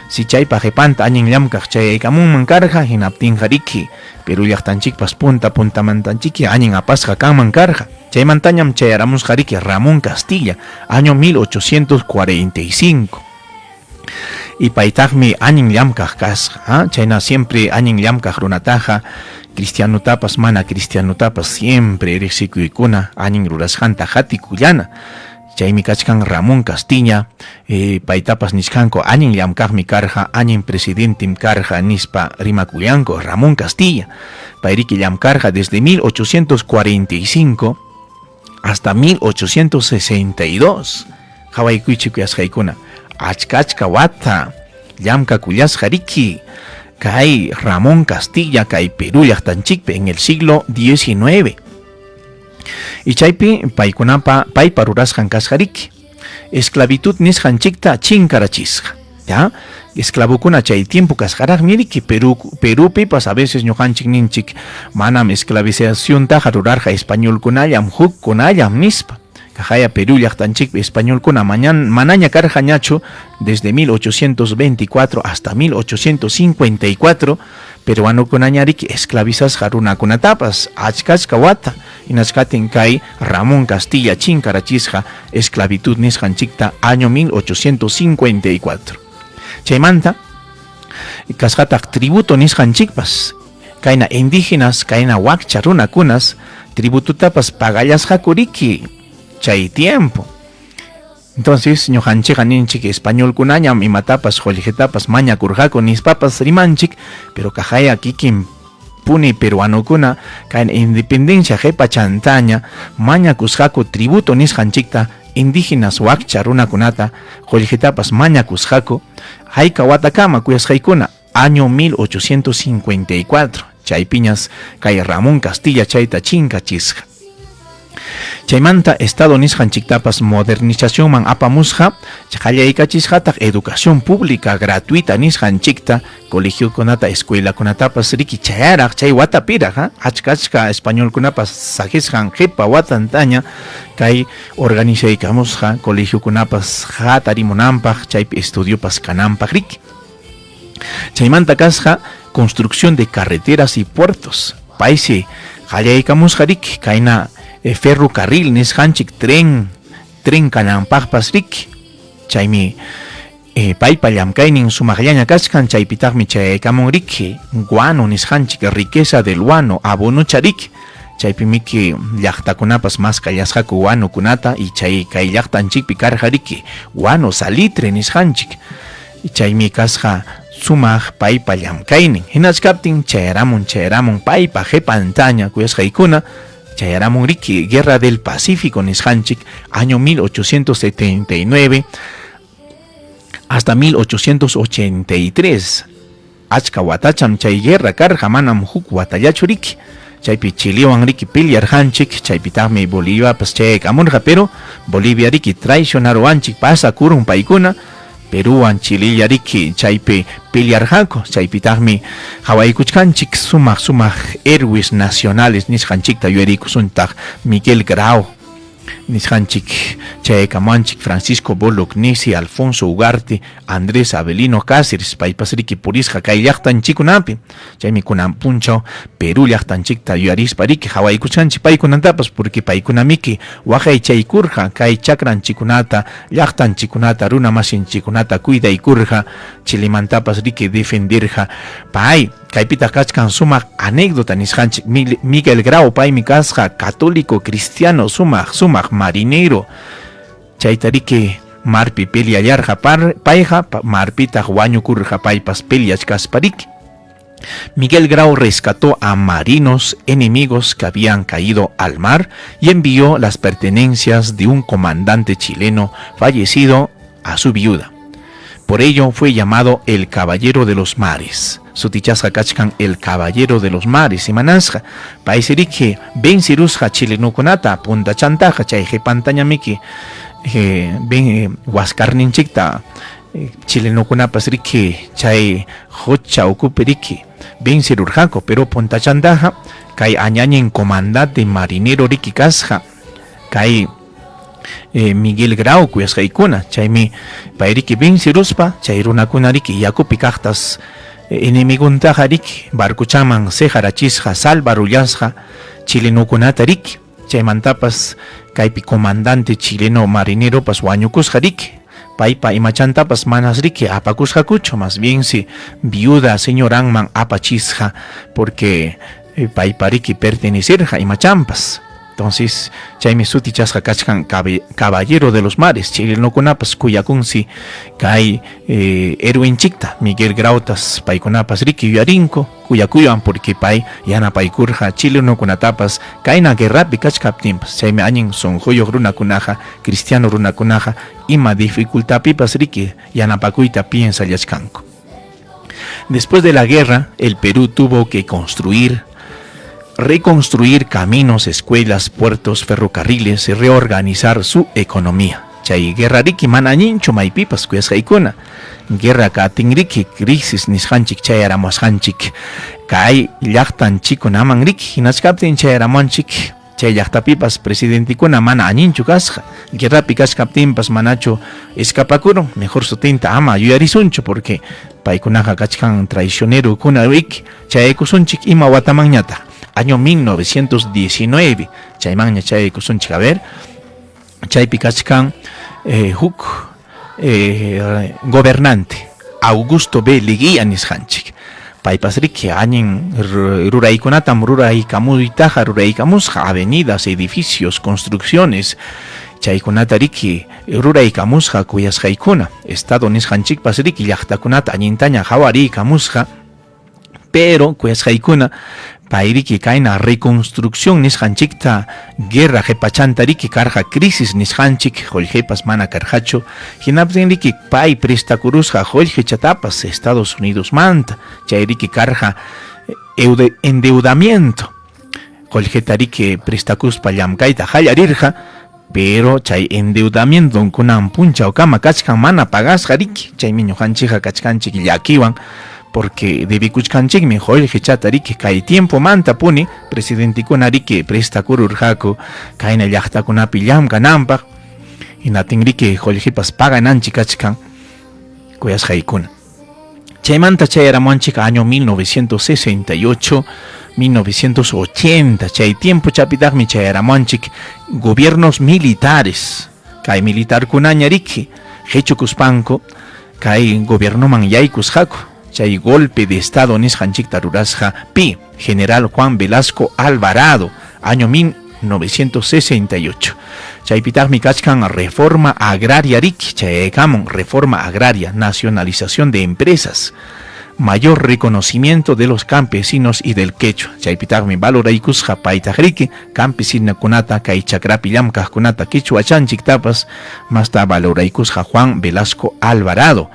Si chaypa jepanta añin llamkaq chaykamunman karja hinaptinja riki Perú llaqtanchikpas puntamantanchiki añin apasqa kanman karja. Chaymantañam chayaramusqa riki Ramón Castilla año 1845. Y paytaqmi añin llamkaq kasqa, chayna siempre añin llamkaq runataja cristianotapas mana cristianotapas siempre riqsikuykuna añin rurasqanta hatikullana. Chaymi kachkan Ramón Castilla, paytapas nisqanku añin llamkaqmi karja, añin presidentim karja nispa rimakullanku Ramón Castilla. Payriki llamkarja desde 1845 hasta 1862. Hawaykuychi kuyasqaykuna achka wata llamka kuyasqa riki kay Ramón Castilla kay Perú llaqtanchikpi en el siglo XIX. Y chaypi paypa rurasqan kasqa riki esclavitud nisqanchikta chinkarachisqa, ya esclavukuna chay tiempo kasqaraqmi riki Perúpipas a veces ñuqanchik ninchik manam esclavización taja rurarqa españolkunallam hukkunallam nispa. Kajaya Perú llaqtanchik españolkuna manaña karjañachu desde 1824 hasta 1854, peruanukunañariki esclavizasqa runakunatapas achkashka wata hinasqatin kay Ramón Castilla chinkarachisqa esclavitud nisqanchikta año 1854. Chaymanta kasqataq tributo nisqanchikpas kayna indígenas kayna wakcha runakunas tribututapas pagallasqaku riki chay tiempo. Entonces ñuqanchikqa ninchik español kunañam imatapas jolijetapas mañakurqaku nispapas rimanchik, pero kajaya kikin puni peruanukuna kayna independencia jepa chantaña mañakusqaku tributo nisqanchikta indígenas wakcha runakunata jolijetapas mañakusqaku hayka watakama kuyasqaykuna año 1854. Chaypiñas kay Ramón Castilla chayta chinkachisqa. Chaymanta estado nisqanchiktapas modernización man apamusqa chaqallaykachisqataq educación pública gratuita nisqanchikta colegiokunata escuelakunatapas riki chayaraq chay watapiraq achka españolkunapas sakisqan qipa watantaña kay organizaykamusqa colegiokunapas hatarimunanpaq chaypi estudiopas kananpaq riki. Chaymanta kasqa construcción de carreteras y puertos paisi qallaykamusqa riki kayna ferrocarril nisqanchik tren kananpaqpas riki chaymi paypa llamkaynin sumaqllaña kasqan chaypitaqmi chayaykamun riki guano nisqanchik riqueza del guano abonucha riki chaypimiki llaqtakunapas mas kallasqaku guanokunata y chay kay llaqtanchikpi karqa riki guano salitre nisqanchik chaymi kasqa sumaq paypa llamkaynin hinachkaptin chayaramun paypa jepantaña kuyasqaykuna chayaramun riki Guerra del Pacífico nisqanchik año 1879 hasta 1883 achka watacham chay guerra karqa manam huk watallachu riki chaypi Chilewan riki pelearqanchik chaypitaqmi Boliviapas chaykamurqa pero Bolivia riki traicionaruanchik pasakurun paykuna Peruwan Chile riki chaypi pelearqaku chaypitaqmi hawaykuchkanchik sumaq héroes nacionales nisqanchikta yuyarikusuntaq Miguel Grau nisqanchik chaykamanchik Francisco Bolognesi, Alfonso Ugarte, Andrés Avelino Cáceres paypas riki purisqa kay llaqtanchikunapi chaymi kunan punchaw Perú llaqtanchikta yuyarispa riki hawaykuchanchik paykunantapas porque paykunamiki waqay chaykurqa kay chakranchikunata llaqtanchikunata runa masinchikunata cuidaykurqa Chilemantapas riki defenderqa pay kaypita kachkan sumaq anécdota nisqanchik Miguel Grau paymi kasqa católico cristiano sumaq marinero chayta riki marpi peleallarqa payqa marpitaq wañukurqa paypas peleachkaspa riki Miguel Grau rescató a marinos enemigos que habían caído al mar y envió las pertenencias de un comandante chileno fallecido a su viuda. Por ello fue llamado el Caballero de los Mares. Sutichasqa kachkan el Caballero de los Mares imanasqa paysiriki vencirusqa chilenukunata punta chantaqa chay jepantañamiki waskarninchikta chilenukunapas riki chay hocha ukupi riki vencirurqaku pero punta chantaqa kay añañen comandante marinero riki kasqa kay Miguel Grau kuyasqaykuna chaymi payriki venciruspa chay runakuna riki yakupi kaqtas enemiguntaqa riki barkuchaman sejarachisqa salvarullasqa chilenukunata riki chaymantapas kaypi comandante chileno marineropas wañukusqa riki paypa imachantapas manas riki apakusqakuchu más bien si viuda señoranman apachisqa porque paypa riki pertenecerqa imachampas. Entonces, chaymi sutichasqa kachkan Caballero de los Mares, chilenukunapas kuyakunsi kay héroenchikta Miguel Grautas paykunapas riki yuyarinko kuyakuyan porque pay yanapaykurqa chilenukunatapas kayna guerrapi kachkaptinpas chaymi añin sunquyuq runakunaqa cristiano runakunaqa ima dificultapipas riki yanapakuyta piensallachkanku. Después de la guerra, el Perú tuvo que reconstruir caminos, escuelas, puertos, ferrocarriles y reorganizar su economía. Chay guerra riki mana ñinchu maypipas kuyasqaykuna. Guerra katin riki crisis nisqanchik chayaramusqanchik kay llaqtanchikunaman riki hinachkaptin chayaramanchik chay llaqtapipas presidentikuna mana añinchu kasqa. Guerrapi kachkaptinpas manachu escapakurun mejor sutinta ama yuyarisunchu porque paykunaqa kachkan traicionero kuna riki chayaykusunchik ima watamanñata. Año 1919, chaymanña chayaykusunchik a ver, chaypi kachkan huk gobernante Augusto B. Leguía nisqanchik paypas riki añin ruraykunatam ruraykamusqa avenidas, edificios, construcciones chaykunata riki ruraykamusqa kuyasqaykuna estado nisqanchikpas riki llaqtakunata añintaña hawariykamusqa pero kuyasqaykuna payriki kayna reconstrucción nisqanchikta guerra jepachanta riki karqa crisis nisqanchik qullqipas mana karqachu hinaptin riki pay prestakurusqa qullqichatapas Estados Unidos manta chay riki karqa endeudamiento qullqita riki prestakuspa llamkayta hallarirqa pero chay endeudamiento kunan punchawkama kachkan mana pagasqa riki chaymi ñuqanchikqa kachkanchik llakiwan porque debikuchkanchikmi qullqichata riki kay tiempo manta puni presidentikuna riki prestakururqaku kayna llaqtakunapi llamkananpaq hinatin riki qullqipas pagananchik kachkan kuyasqaykuna. Chaymanta chayaramanchik año 1968 1980 chay tiempo chapitaqmi chayaramanchik gobiernos militares kay militarkunaña riki qhichukuspanku kay gobiernoman yaykusqaku chay golpe de estado nisqanchikta rurasqa pi general Juan Velasco Alvarado año 1968 chaypitaqmi kachkan reforma agraria riki chaykamun reforma agraria nacionalización de empresas mayor reconocimiento de los campesinos y del quechua. Chaypitagmi valoraykusqa paytagriki campesina kunata kay chakrapi llamkaqkunata quechua chanchik tapas masta valoraykusqa Juan Velasco Alvarado.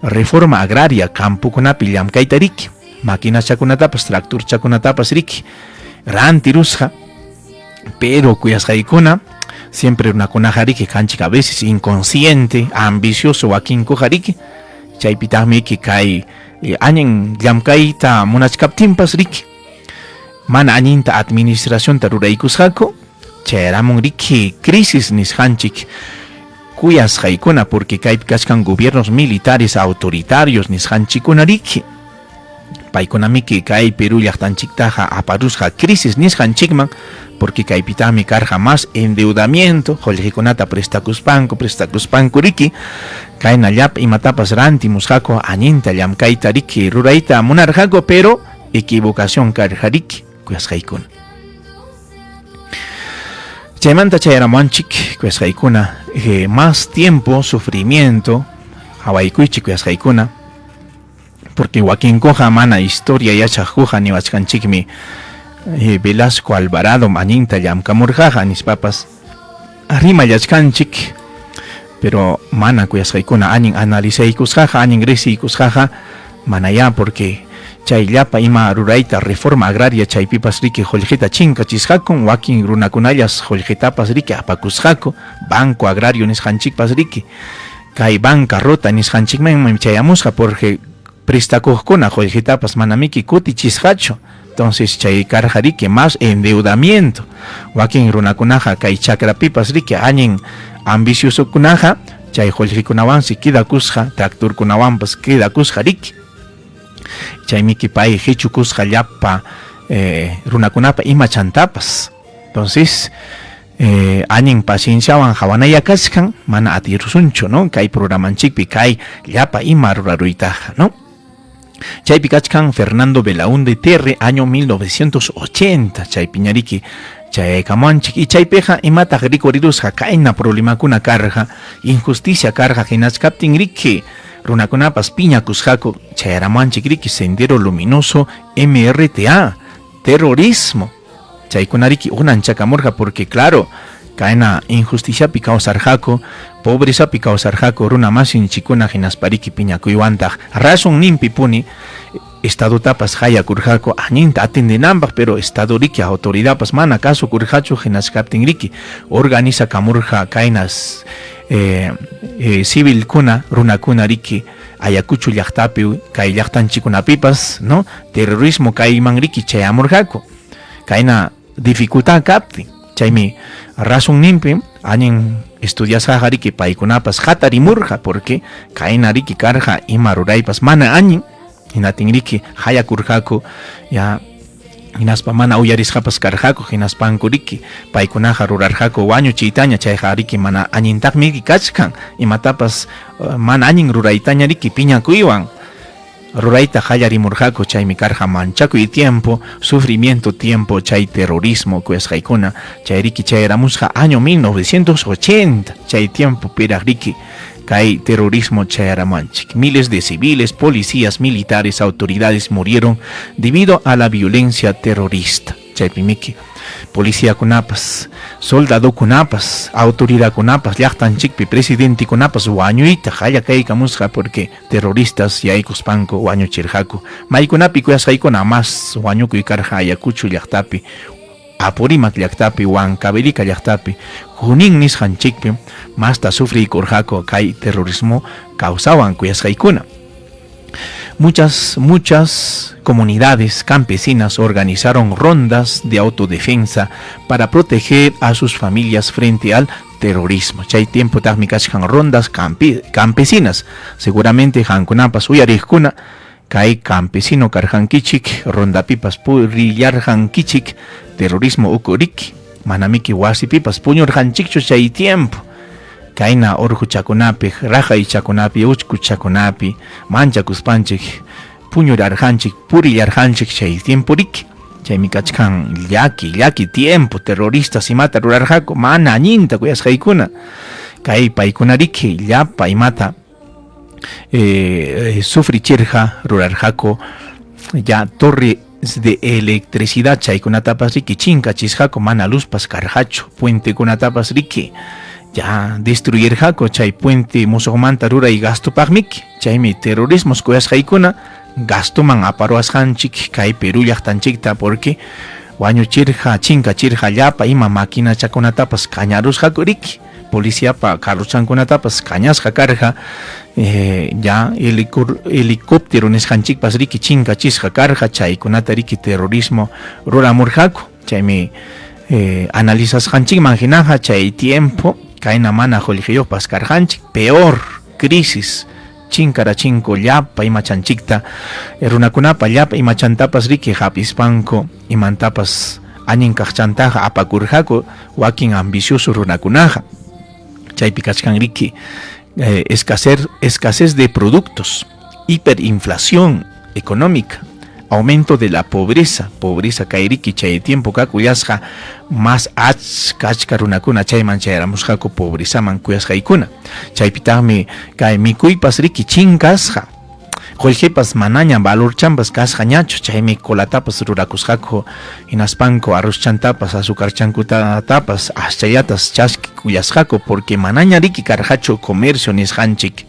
Reforma agraria campukunapi llamkaytariki máquina chakunatapas tractor chakunatapas riki rantirusqa pero kuyasqaykuna siempre una kunajariki kanchik a veces inconsciente ambicioso wakinko jariki chaypitagmi ki kay añen llamkayta munachkaptinpas riki mana añinta administración taruraykusqaku chayramun riki crisis nisqanchik kuyasqaykuna porque kaypi kachkan gobiernos militares autoritarios nisqanchikkuna riki paykunamiki kay Perú llaqtanchiktaqa aparusqa crisis nisqanchikman porque kaypitami karqa más endeudamiento qulliqikunata prestakuspanku riki kayna llapa imatapas rantimusqaku añinta llamkayta riki rurayta munarqaku pero equivocación karqa riki kuyasqaykuna chaymanta chayaramanchik kuyasqaykuna más tiempo sufrimiento hawaykuychik kuyasqaykuna porque wakinkuqa mana historia yachakuqa niwachkanchikmi Velasco Alvarado mañinta llamkamurqaqa nispapas arrima yachkanchik pero mana kuyasqaykuna añin analizaykusqaqa añin risiykusqaqa mana ya porque chay llapa ima rurayta reforma agraria chaypipas riki qullqita chinkachisqakun wakin runakunallas qullqitapas riki apakusqaku banco agrario nisqanchikpas riki kay bancarrota nisqanchikmanmi chayamusqa porque prestakuqkuna qullqitapas manamiki kutichisqachu entonces chay karqa riki más endeudamiento wakin runakunaqa kay chakrapipas riki añin ambiciosokunaqa chay qullqikunawansi kidakusqa tractorkunawanpas kidakusqa riki chaymiki pay hichukusqa llapa runakunapa ima chantapas entonces añin pacienciawan hawanaya kasqan mana atirusunchu no kay programanchikpi kay llapa ima ruraruytaqa no chaypi kachkan Fernando Belaúnde Terre año 1980 chaypi ñariki chaykamanchik y chaypeqa imataq rikurirusqa kayna problemakuna karqa injusticia karqa hinachkaptin riki runakunapas piñakusqaku chayaramanchik riki Sendero Luminoso MRTA terrorismo chaykunariki unanchakamurqa porque claro kayna injusticiapi kawsarqaku pobrezapi kawsarqaku runa masinchikuna hinaspariki piñakuywantaq razón nimpi puni estadutapas hayakurqaku añinta atendenanpaq pero estado riki autoridadpas mana caso kurqachu hinaskaptin riki organiza kamurqa kaynas civil kuna runakuna riki Ayacucho llaqtapi kay llaqtanchikunapipas no terrorismo kayman riki chayamurqaku kayna dificultad kaptin chaymi razón nimpi añin estudiasqa riki paykunapas hatarimurqa porque kayna riki karqa ima ruraypas mana añin hinatin riki hayakurqaku ya hinaspa mana uyarisqapas karqaku hinaspanku riki paykunaqa rurarqaku wañuchiytaña chayqa riki mana añintaqmi riki kachkan imatapas mana añin ruraytaña riki piñakuywan rurayta hallarimurqaku chaymi karqa manchakuy tiempo sufrimiento tiempo chay terrorismo kuyasqaykuna chay riki chayaramusqa año 1980 chay tiempo piraq riki kay terrorismo chayaramanchik miles de civiles policías militares autoridades murieron debido a la violencia terrorista chaypi miki policía kunapas soldado kunapas autoridad kunapas llaqtanchikpi presidente kunapas wañuyta hallakaykamusqa porque terroristas yaykuspanku wañuchirqaku maykunapi kuyasqaykuna mas wañukuy karqa Ayacucho llaqtapi Apurimac llaqtapi Huancavelica llaqtapi Junín nisqanchikpi masta sufriykurqaku kay terrorismo causawan kuyasqaykuna Muchas comunidades campesinas organizaron rondas de autodefensa para proteger a sus familias frente al terrorismo. Chay tiempo taqmi kachkan rondas campesinas. Seguramente hankunapas uyariqkuna kay campesino karhankichik rondapipas purillarhankichik terrorismo ukuriki. Manamiki wasipipas puñurhanchikchu chay tiempo. Kayna orhuchakunapi, rajaychakunapi, uchkuchakunapi, manchakuspanchik, puñurarhanchik, purillarhanchik chay tiempo riki. Chaymi kachkan llaki tiempo terroristas imata rurarqaku mana añinta kuyasqaykuna. Kay paykuna riki llapa imata sufrichirja rurarjako ya torres de electricidad chaykunatapas riki chinka chisjako mana luzpas karjacho puente kunatapas riki ya destruyerjako chay puente musuqmanta ruray gastopaqmiki chaymi terrorismos kuyasqaykuna gastoman aparuasqanchik kay Perú llaqtanchikta porque wañuchirja chinka chirja llapa ima máquina chakunatapas kañarusqaku riki policíapa carrochankunatapas kañasqa karja ya helicóptero nisqanchikpas riki chinka chisqa karja chaykunata riki terrorismo ruramurqaku chaymi analizasqanchikman hinaqa chay tiempo kayna mana qullqiyuqpas karqanchik peor crisis chinkarachinko llapa imachanchikta runakunapa llapa imachantapas riki hapispanko imantapas anin kaqchantaqa apakurqaku wakin ambicioso runakunaqa chaypi kachkan riki escasez de productos, hiperinflación económica, aumento de la pobreza kairiki chay tiempo kakuyasqa más achka runakuna chayman chayaramusqaku pobrezaman kuyasqaykuna chaypitaqmi kay mikuypas riki chinkasqa qullqipas manaña valorchanpas kasqañachu chaymi colatapas rurakusqaku hinaspanko arroschantapas azucarchankutatapas aschayatas chasqui kuyasqaku porque manaña riki karqachu comercio nisqanchik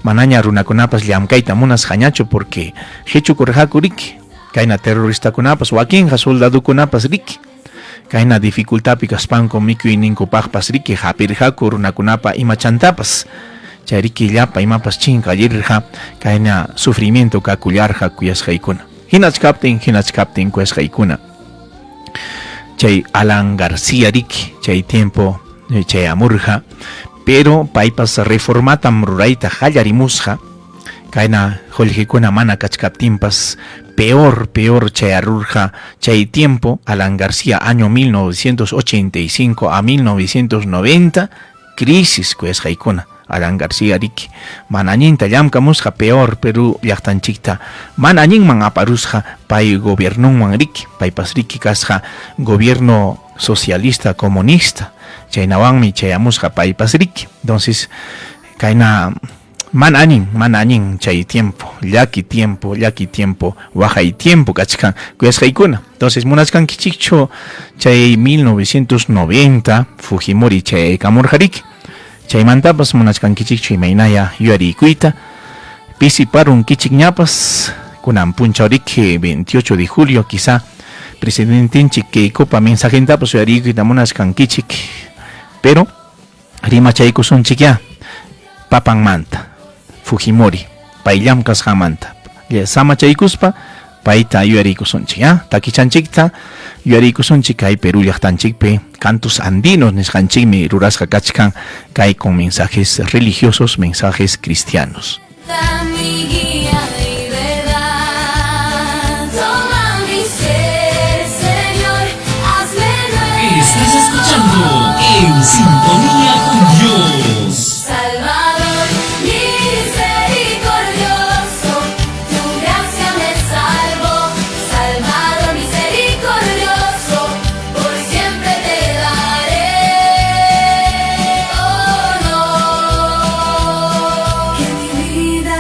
manaña runakunapas llamkayta munasqañachu porque hichukurqaku riki kayna terroristakunapas wakinqa soldadukunapas riki kayna dificultapi kaspanko mikuyninkupaqpas riki hapirqaku runakunapa imachantapas chayriki llapa imapas chinka yirja kayna sufrimiento kakullarja kuyasqaykuna hinachkaptin kuyasqaykuna chay Alan García riki chay tiempo chay amurja pero paypas reformatam rurayta qallarimusqa kayna qullqikuna mana kachkaptinpas peor chay arurja chay tiempo Alan García año 1985 a 1990 crisis kuyasqaykuna Alan García riki manañinta llamkamusqa peor Perú llaqtanchikta manañinman aparusqa pay gobernonwan riki paypas riki kasqa gobierno socialista comunista chaynawanmi chayamusqa paypas riki entonces kayna manañin chay tiempo llaki tiempo waqay tiempo kachkan kuyasqaykuna entonces munasqankichikchu chay 1990 Fujimori chaykamurqa riki chaymantapas munachkankichikchu imaynaya yuyarikuyta pisiparun kichikñapas kunan punchawriki 28 de julio quizá presidentinchik Keikopa mensajentapas yuyarikuyta munachkankichik pero rimachaykusunchik ya papanmanta Fujimori payllam kasqamanta samachaykuspa payta yuyarikusunchik ya takichanchikta yuyarikusunchik kay Perú llaqtanchikpi cantos andinos nisqanchikmi rurasqa kachkan kay con mensajes religiosos, mensajes cristianos. Estás escuchando En Sintonía con Dios. Que mi vida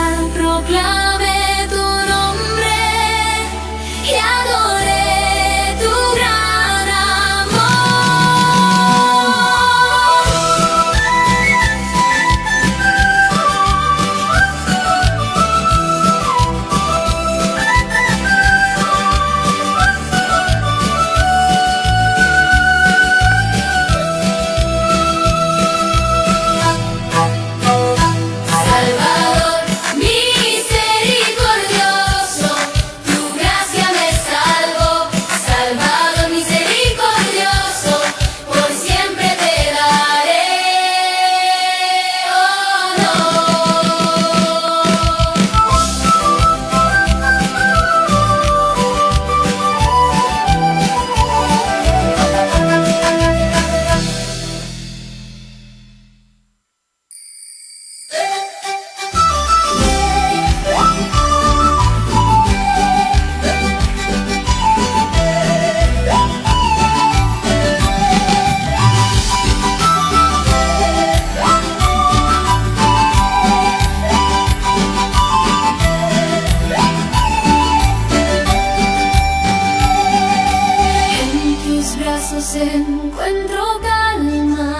brazos encuentro calma,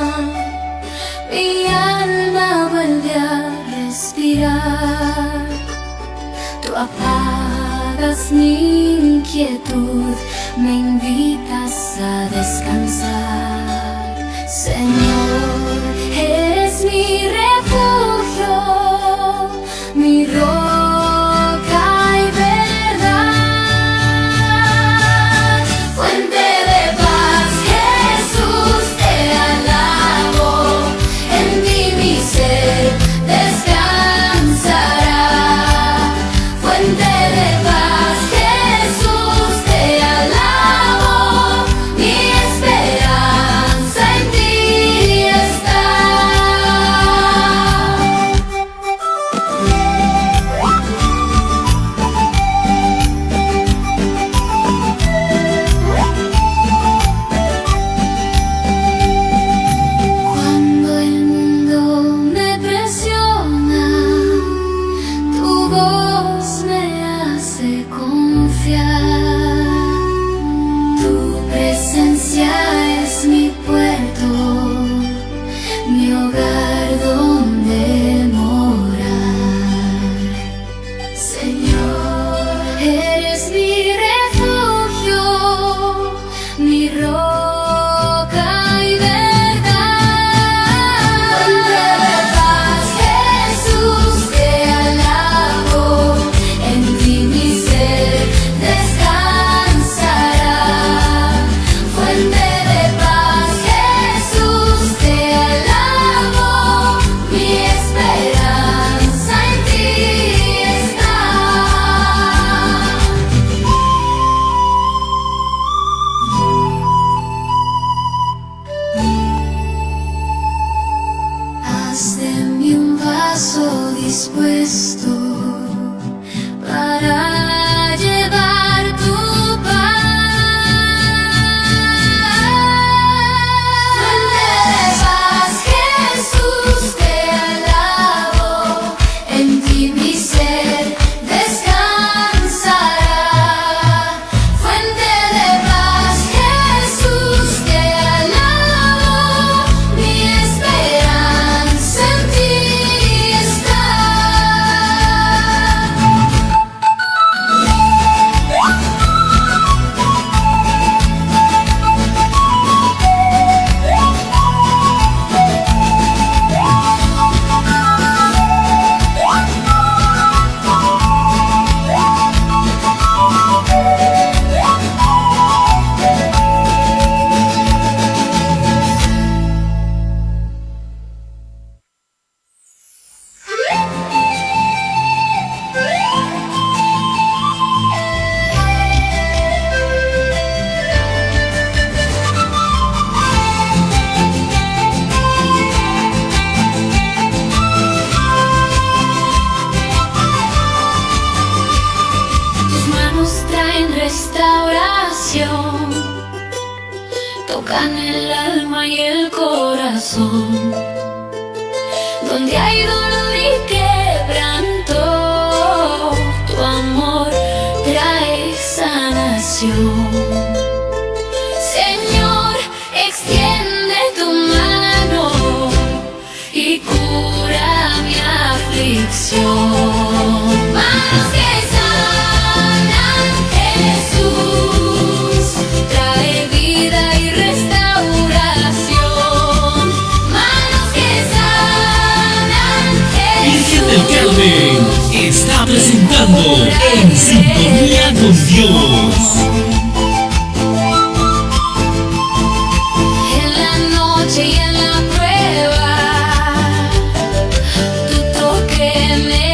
mi alma vuelve a respirar. Tú apagas mi inquietud, me invitas a descansar. Señor, eres mi refugio, mi roca y verdad. Fuente de paz, Jesús, te alabo, en ti mi ser descansará. Fuente de paz, Jesús, te alabo, mi esperanza en ti está. Cuando el mundo me presiona, tu voz me hace confiar. Tu presencia es mi puerto, mi hogar donde morar. Señor, eres mi refugio, mi roca y verdad. Fuente de paz, Jesús, te alabo, en ti mi ser descansará. Fuente de paz, Jesús, te alabo, mi esperanza en ti está. Haz de mí un vaso dispuesto para llevar tu paz. Fuente de paz, Jesús, te alabo, en ti mi ser descansará. Fuente de paz, Jesús, te alabo, mi esperanza en ti está. Tus manos traen restauración, tocan el alma y el corazón. Donde hay dolor y quebranto, tu amor trae sanación. Señor, extiende tu mano y cura mi aflicción. Manos que sanan, Jesús, trae vida y restauración. Manos que sanan, Virgen del Jesús, Carmen está presentando En Sintonía con Dios. en la noche y en la prueba, tu toque me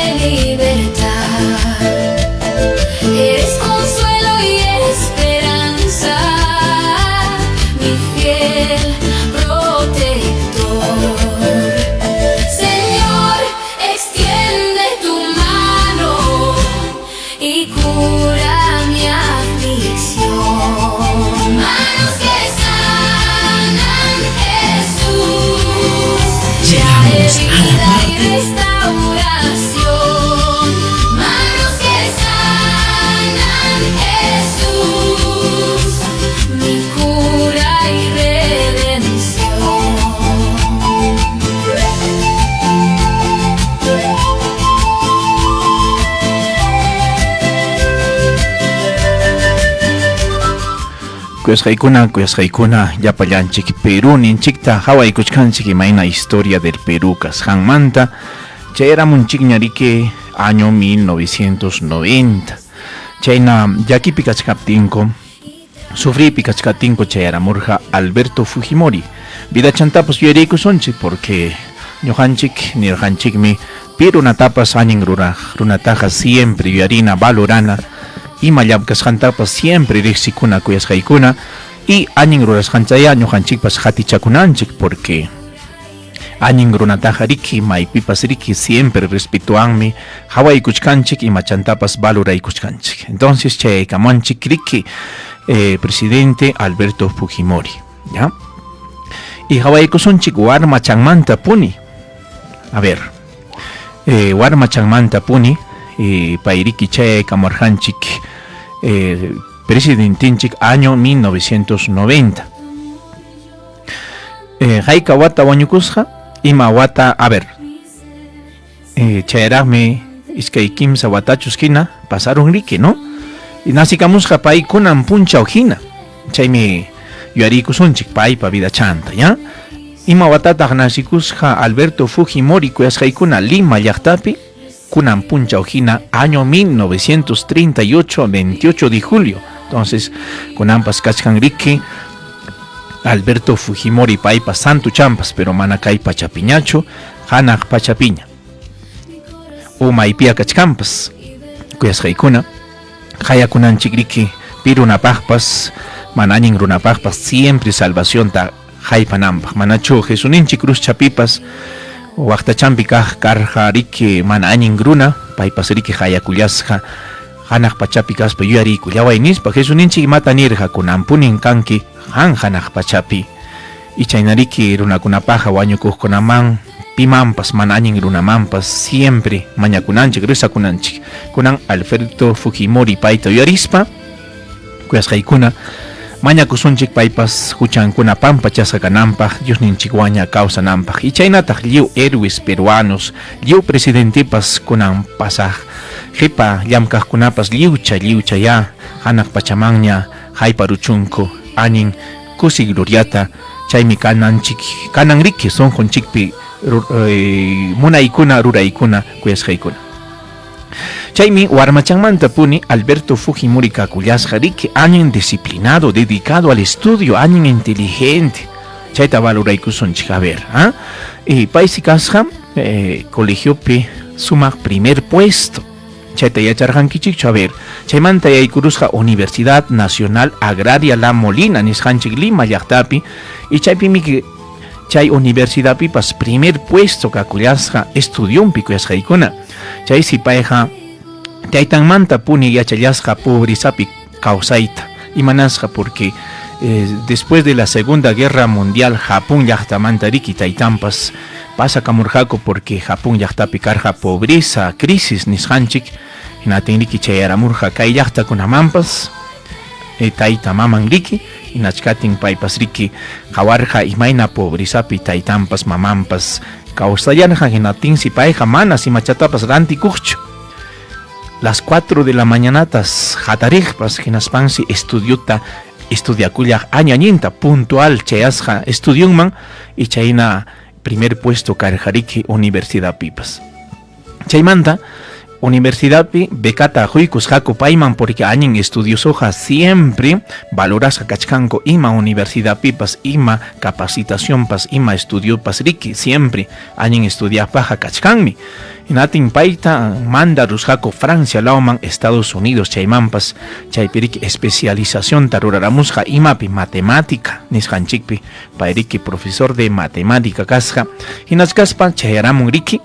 Kuyasqaykuna yapallanchik Perú ninchikta hawaykuchkanchik imayna historia del Perú kasqanmanta chayaramunchik ñariki año 1990 chayna llakipi kachkaptinko sufripi kachkatinko chayaramurqa Alberto Fujimori vidachantapas yuyariykusunchik porque ñuqanchik nirqanchikmi pirunatapas añin runataqa siempre yuyarina valorana ima llank'asqantapas siempre riqsikuna kuyasqaykuna y añin rurasqanchaya ñuqanchikpas hatichakunanchik porque añin runataqa riki maypipas riki siempre respetuanmi hawaykuchkanchik imachantapas valoraykuchkanchik. Entonces chayaykamanchik riki presidente Alberto Fujimori, ¿ya? Y hawaykusunchik warmachanmanta puni. A ver, warmachanmanta puni payriki chayaykamurqanchik presidentinchik año 1990. Hayka wata wañukusqa ima wata, a ver, chayraqmi iskay kimsa watachus hina pasaron riki, ¿no? Y nasikamusqa paykunan punchaw hina chaymi yuyariykusunchik paypa vida chanta, ¿ya? Ima watataq nasikusqa Alberto Fujimori kuyasqaykuna Lima llaqtapi kunan punchaw hina año 1938 28 de julio. Entonces kunanpas kachkan riki Alberto Fujimori paypa santu champas pero mana kay pachapiñachu hanaq pachapiña umaypiya kachkanpas kuyasqaykuna hayakunanchik riki pirunapaqpas manañin runapaqpas siempre salvación ta haypananpaq manachu Jesuninchik cruz chapipas waqtachampi karqa riki mana añin runa paypas riki hayakullasqa hanaq pachapi kaspa yuyariyku llaway nispa Jesuninchik imata nirqa kunanpunin kanki hanaq pachapi y chayna riki runakunapaqa wañukuqkunaman pimanpas mana añin runamanpas siempre mañakunanchik risakunanchik kunan Alberto Fujimori payta yuyarispa kuyasqaykuna mañakusunchik paypas huchankuna pampachasqa kananpaq Diosninchik waña kawsananpaq y chaynataq lliw héroes peruanos lliw presidentepas kunan pasaq qipa llamkaqkunapas lliwcha ya hanaq pachamanña hayparuchunku añin kusi gloriata chaymi kanan riki sonqunchikpi munaykuna ruraykuna kuyasqaykuna. Chaymi warmachanmanta puni Alberto Fujimori kakullasqa riki añin disciplinado, dedicado al estudio, añin inteligente chayta valoraykusunchik. A ver, paysi kasqa colegiopi sumaq primer puesto chayta yacharqankichikchu. A ver, chaymanta yaykurusqa Universidad Nacional Agraria La Molina nisqanchik Lima llaqtapi y chaypimi chay universidadpipas primer puesto kakullasqa estudiumpi kuyasqaykuna. Chaysi payqa taytanmanta puni yachallasqa pobrisapi kawsayta imanasqa porque después de la Segunda Guerra Mundial Japón llaqtamanta riki taytanpas pasakamurqaku porque Japón llaqtapi karqa pobreza crisis nisqanchik hinatin riki chayaramurqa kay llaqtakunamanpas tayta maman riki hinachkatin paypas riki qawarqa imayna pobrisapi taytanpas mamanpas kawsayanqa hinatinsi payqa manas imachatapas rantikuqchu las 4 de la mañanatas hatariqpas hinaspansi estudiakullaq añañinta puntual chayasqa estudiunman y chayna primer puesto karjariki universidad pipas chaymanta universidadpi becata huykusqaku payman porque añin estudiosoqa siempre valorasqa kachkanku ima universidad pipas ima capacitacionpas ima estudiopas riki siempre añin estudiaqpaqa kachkanmi hinatin payta manda rusqaku Francia lawman Estados Unidos chaymanpas chaypi riki especialización ta ruraramusqa imapi matemática nisqanchikpi pay riki profesor de matemática kasqa hinachkaspa chayaramun riki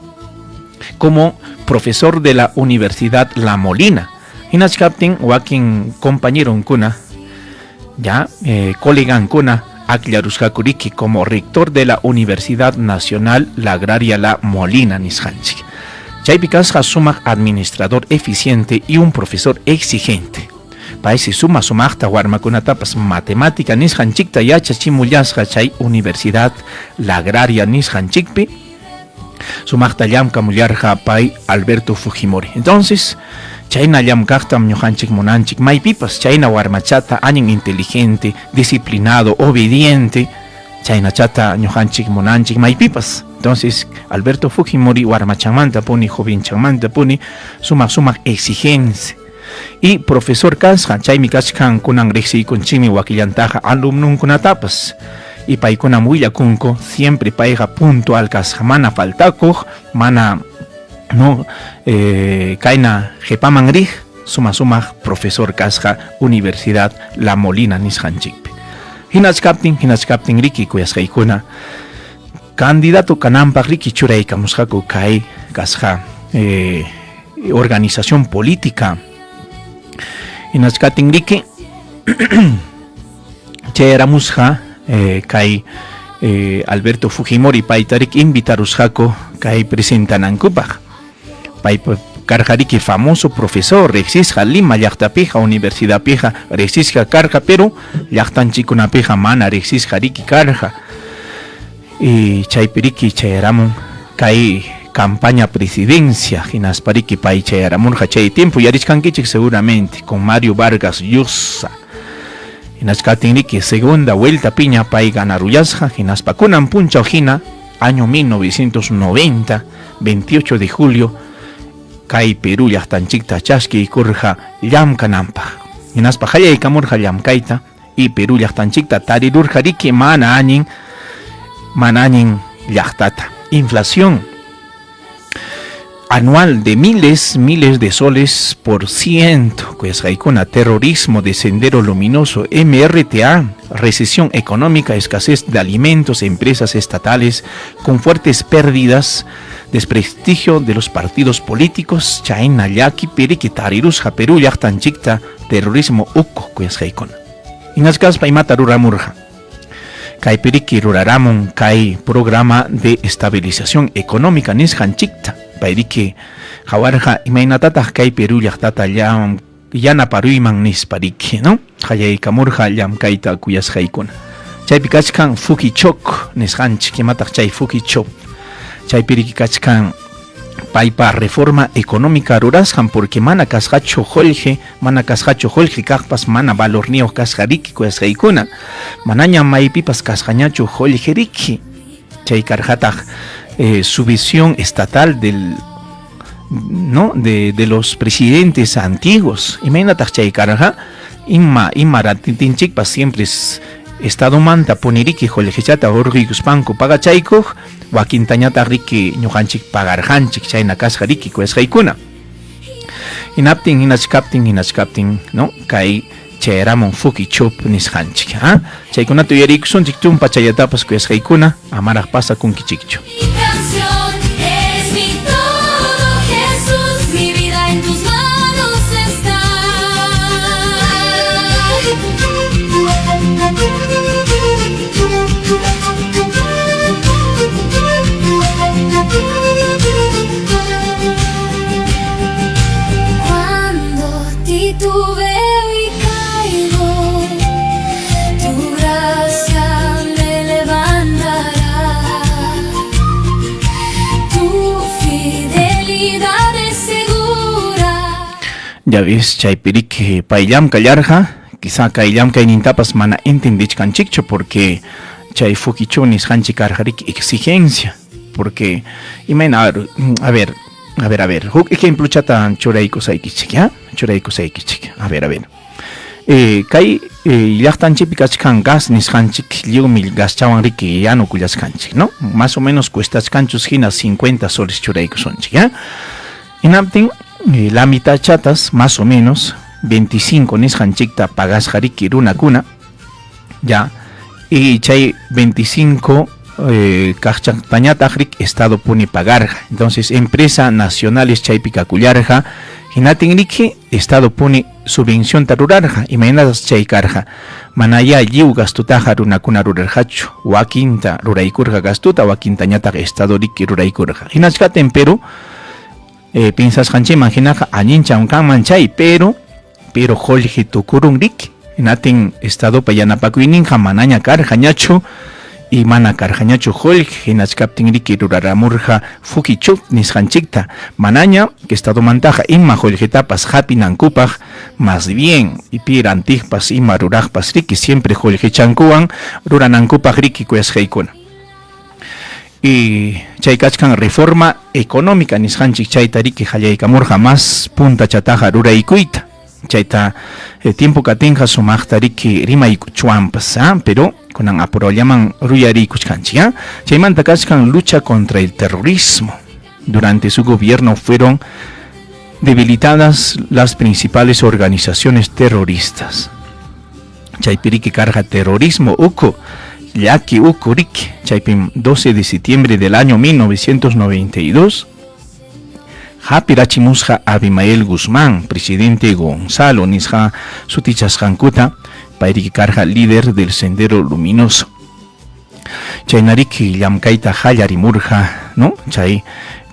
como profesor de la Universidad La Molina. Hinachkaptin wakin compañeronkuna, ya colegankuna aklarusqaku riki como rector de la Universidad Nacional La Agraria La Molina nisqanchik. Chaypi kasqa sumaq administrador eficiente y un profesor exigente. Paisi sumaqta warmakunatapas matemática nisqanchikta yachachimullasqa chay Universidad La Agraria nisqanchikpi sumaqta llamkamullarqa pay Alberto Fujimori. Entonces Chayna llamkaqtam ñuqanchik munanchik maypipas chayna warmachata añin inteligente, disciplinado, obediente, chayna chata ñuqanchik munanchik maypipas. Entonces Alberto Fujimori warmachamanta puni, jovenchamanta puni, sumak exigencia. Y profesor kasqa chaymi kachkan kunan riqsiykunchikmi wakillantaqa alumnunkunatapas. Y paykunam willakunku siempre payqa puntual kasqa, mana faltakuq, mana no kaina jepaman riq, sumaq profesor kasqa Universidad La Molina nisqanchikpi. Hinachkaptin riki kuyasqaykuna candidato kananpaq riki churaykamusqaku kay kasqa organización política. Hinachkatin riki chayaramusqa kay Alberto Fujimori paytarik invitarusqaku kay presentanankupaq. Pay karjariki famoso profesor rexisqa Lima llaqtapiqa universidadpiqa rexisqa karqa, pero llaqtanchikunapiqa mana rexisqa riki karqa. Y chaypiriki chayaramun kay campaña presidencia hinaspariki pay chayaramunqa chay tiempo yarishkankichik seguramente con Mario Vargas Llosa. Hinachkatinriki segunda vuelta piña pay ganaruyasqa hinaspakunan punchaw hina año 1990 28 de julio kay Perú llaqtanchikta chashkiykurqa llamkananpaq. Hinaspa qallaykamurqa llamkayta y Perú llaqtanchikta tarirurqa riki mana añin llaqtata. Inflación anual de miles de soles por ciento, kuyasqaykuna, terrorismo de sendero luminoso, MRTA, recesión económica, escasez de alimentos, empresas estatales con fuertes pérdidas, desprestigio de los partidos políticos, chayna llaki piriki tarirusqa Perú llaqtanchikta terrorismo uku kuyasqaykuna. Hinachkaspa imata ruramurqa kay piriki ruraramun kay programa de estabilización económica nisqanchikta payriki hawarqa imaynatataq kay Perú llaqtata yanaparuyman nispariki, no? Qallaykamurqa llamkayta kuyasqaykuna. Chaypi kachkan Fukichok nisqanchik, imataq chay Fukichok. Chaypiriki kachkan paypa reforma económica rurasqan porque mana kasqachu qolqi kaqpas mana valorniyuq kasqa riki kuyasqaykuna. Manaña maypipas kasqañachu qolqi riki. Chay karqataq su visión estatal de los presidentes antiguos. Imaynataq chay karqa ima ratitinchikpas siempre es Estado manta puniriki qolqichata urqiykuspanku pagachaykuq wakintañata riki ñuqanchik pagarqanchik chayna kasqa riki kuyasqaykuna. Hinachkaptin no kay chayaramun Fukichop nisqanchik, chaykunata uyariykusunchik tumpa chayatapas kuyasqaykuna amaraq pasakunkichikchu. Ya ves, chaypirik payllam kallarja, quizá kayllam kaynintapas mana entendichkanchikchu porque chay Fukichu nisqanchik karqarik exigencia, porque imagina, a ver, huk ejemplo chata churaykusaykichik, ¿ya? Churaykusaykichik. A ver. Kay llaqtanchikpi kachkan gas nisqanchik lliwmi gaschawan riki yanukullasqanchik, ¿no? Más o menos cuestasqanchus hina 50 soles churaykusunchik, ¿ya? Hinaptin la mitad chatas, más o menos 25 nisqanchikta pagasqa riki runakuna, ya, y chay 25 kaqchaqtañataq rik Estado puni pagarqa. Entonces empresa nacionales chaypi kakullarqa hinatin riki Estado puni subvención tarurarqa. Imaginatas chay karqa manaya lliw gastutaqa runakuna rurarqachu, wakinta ruraykurqa gastuta, wakintañataq Estado riki ruraykurqa. Hinachkatin Perú piensasqanchikman hinaqa allinchan kanman chay, pero qolqi tukurun riki hinatin Estado pa yanapakuyninqa manaña karqa ñachu y mana karjañachu hol hinachkaptin riki ruraramurja fukichuk nishanchikta manaña que estado mantaja inma holjetapas hapinankupaj más bien ipirantijpas ima rurajpas riki siempre holjechankuan ruranankupaj riki kuyasjaykuna y chaykachkan reforma económica nishanchik chayta riki hallaykamurja más punta chataja ruraykuyta chayta tiempo katinja sumaqta riki rimaykuchuanpas pero kunan apurallaman ruyariykuchkanchik chaymanta kachkan lucha contra el terrorismo. Durante su gobierno fueron debilitadas las principales organizaciones terroristas. Chaypiriki karja terrorismo uku yaki uku riki chaypim 12 de septiembre del año 1992 Hapirachimusja Abimael Guzmán, presidente Gonzalo Nisja Sutichasjankuta, pairiki karja líder del Sendero Luminoso. Chaynariki llamkaita hallarimurja, ¿no? Chay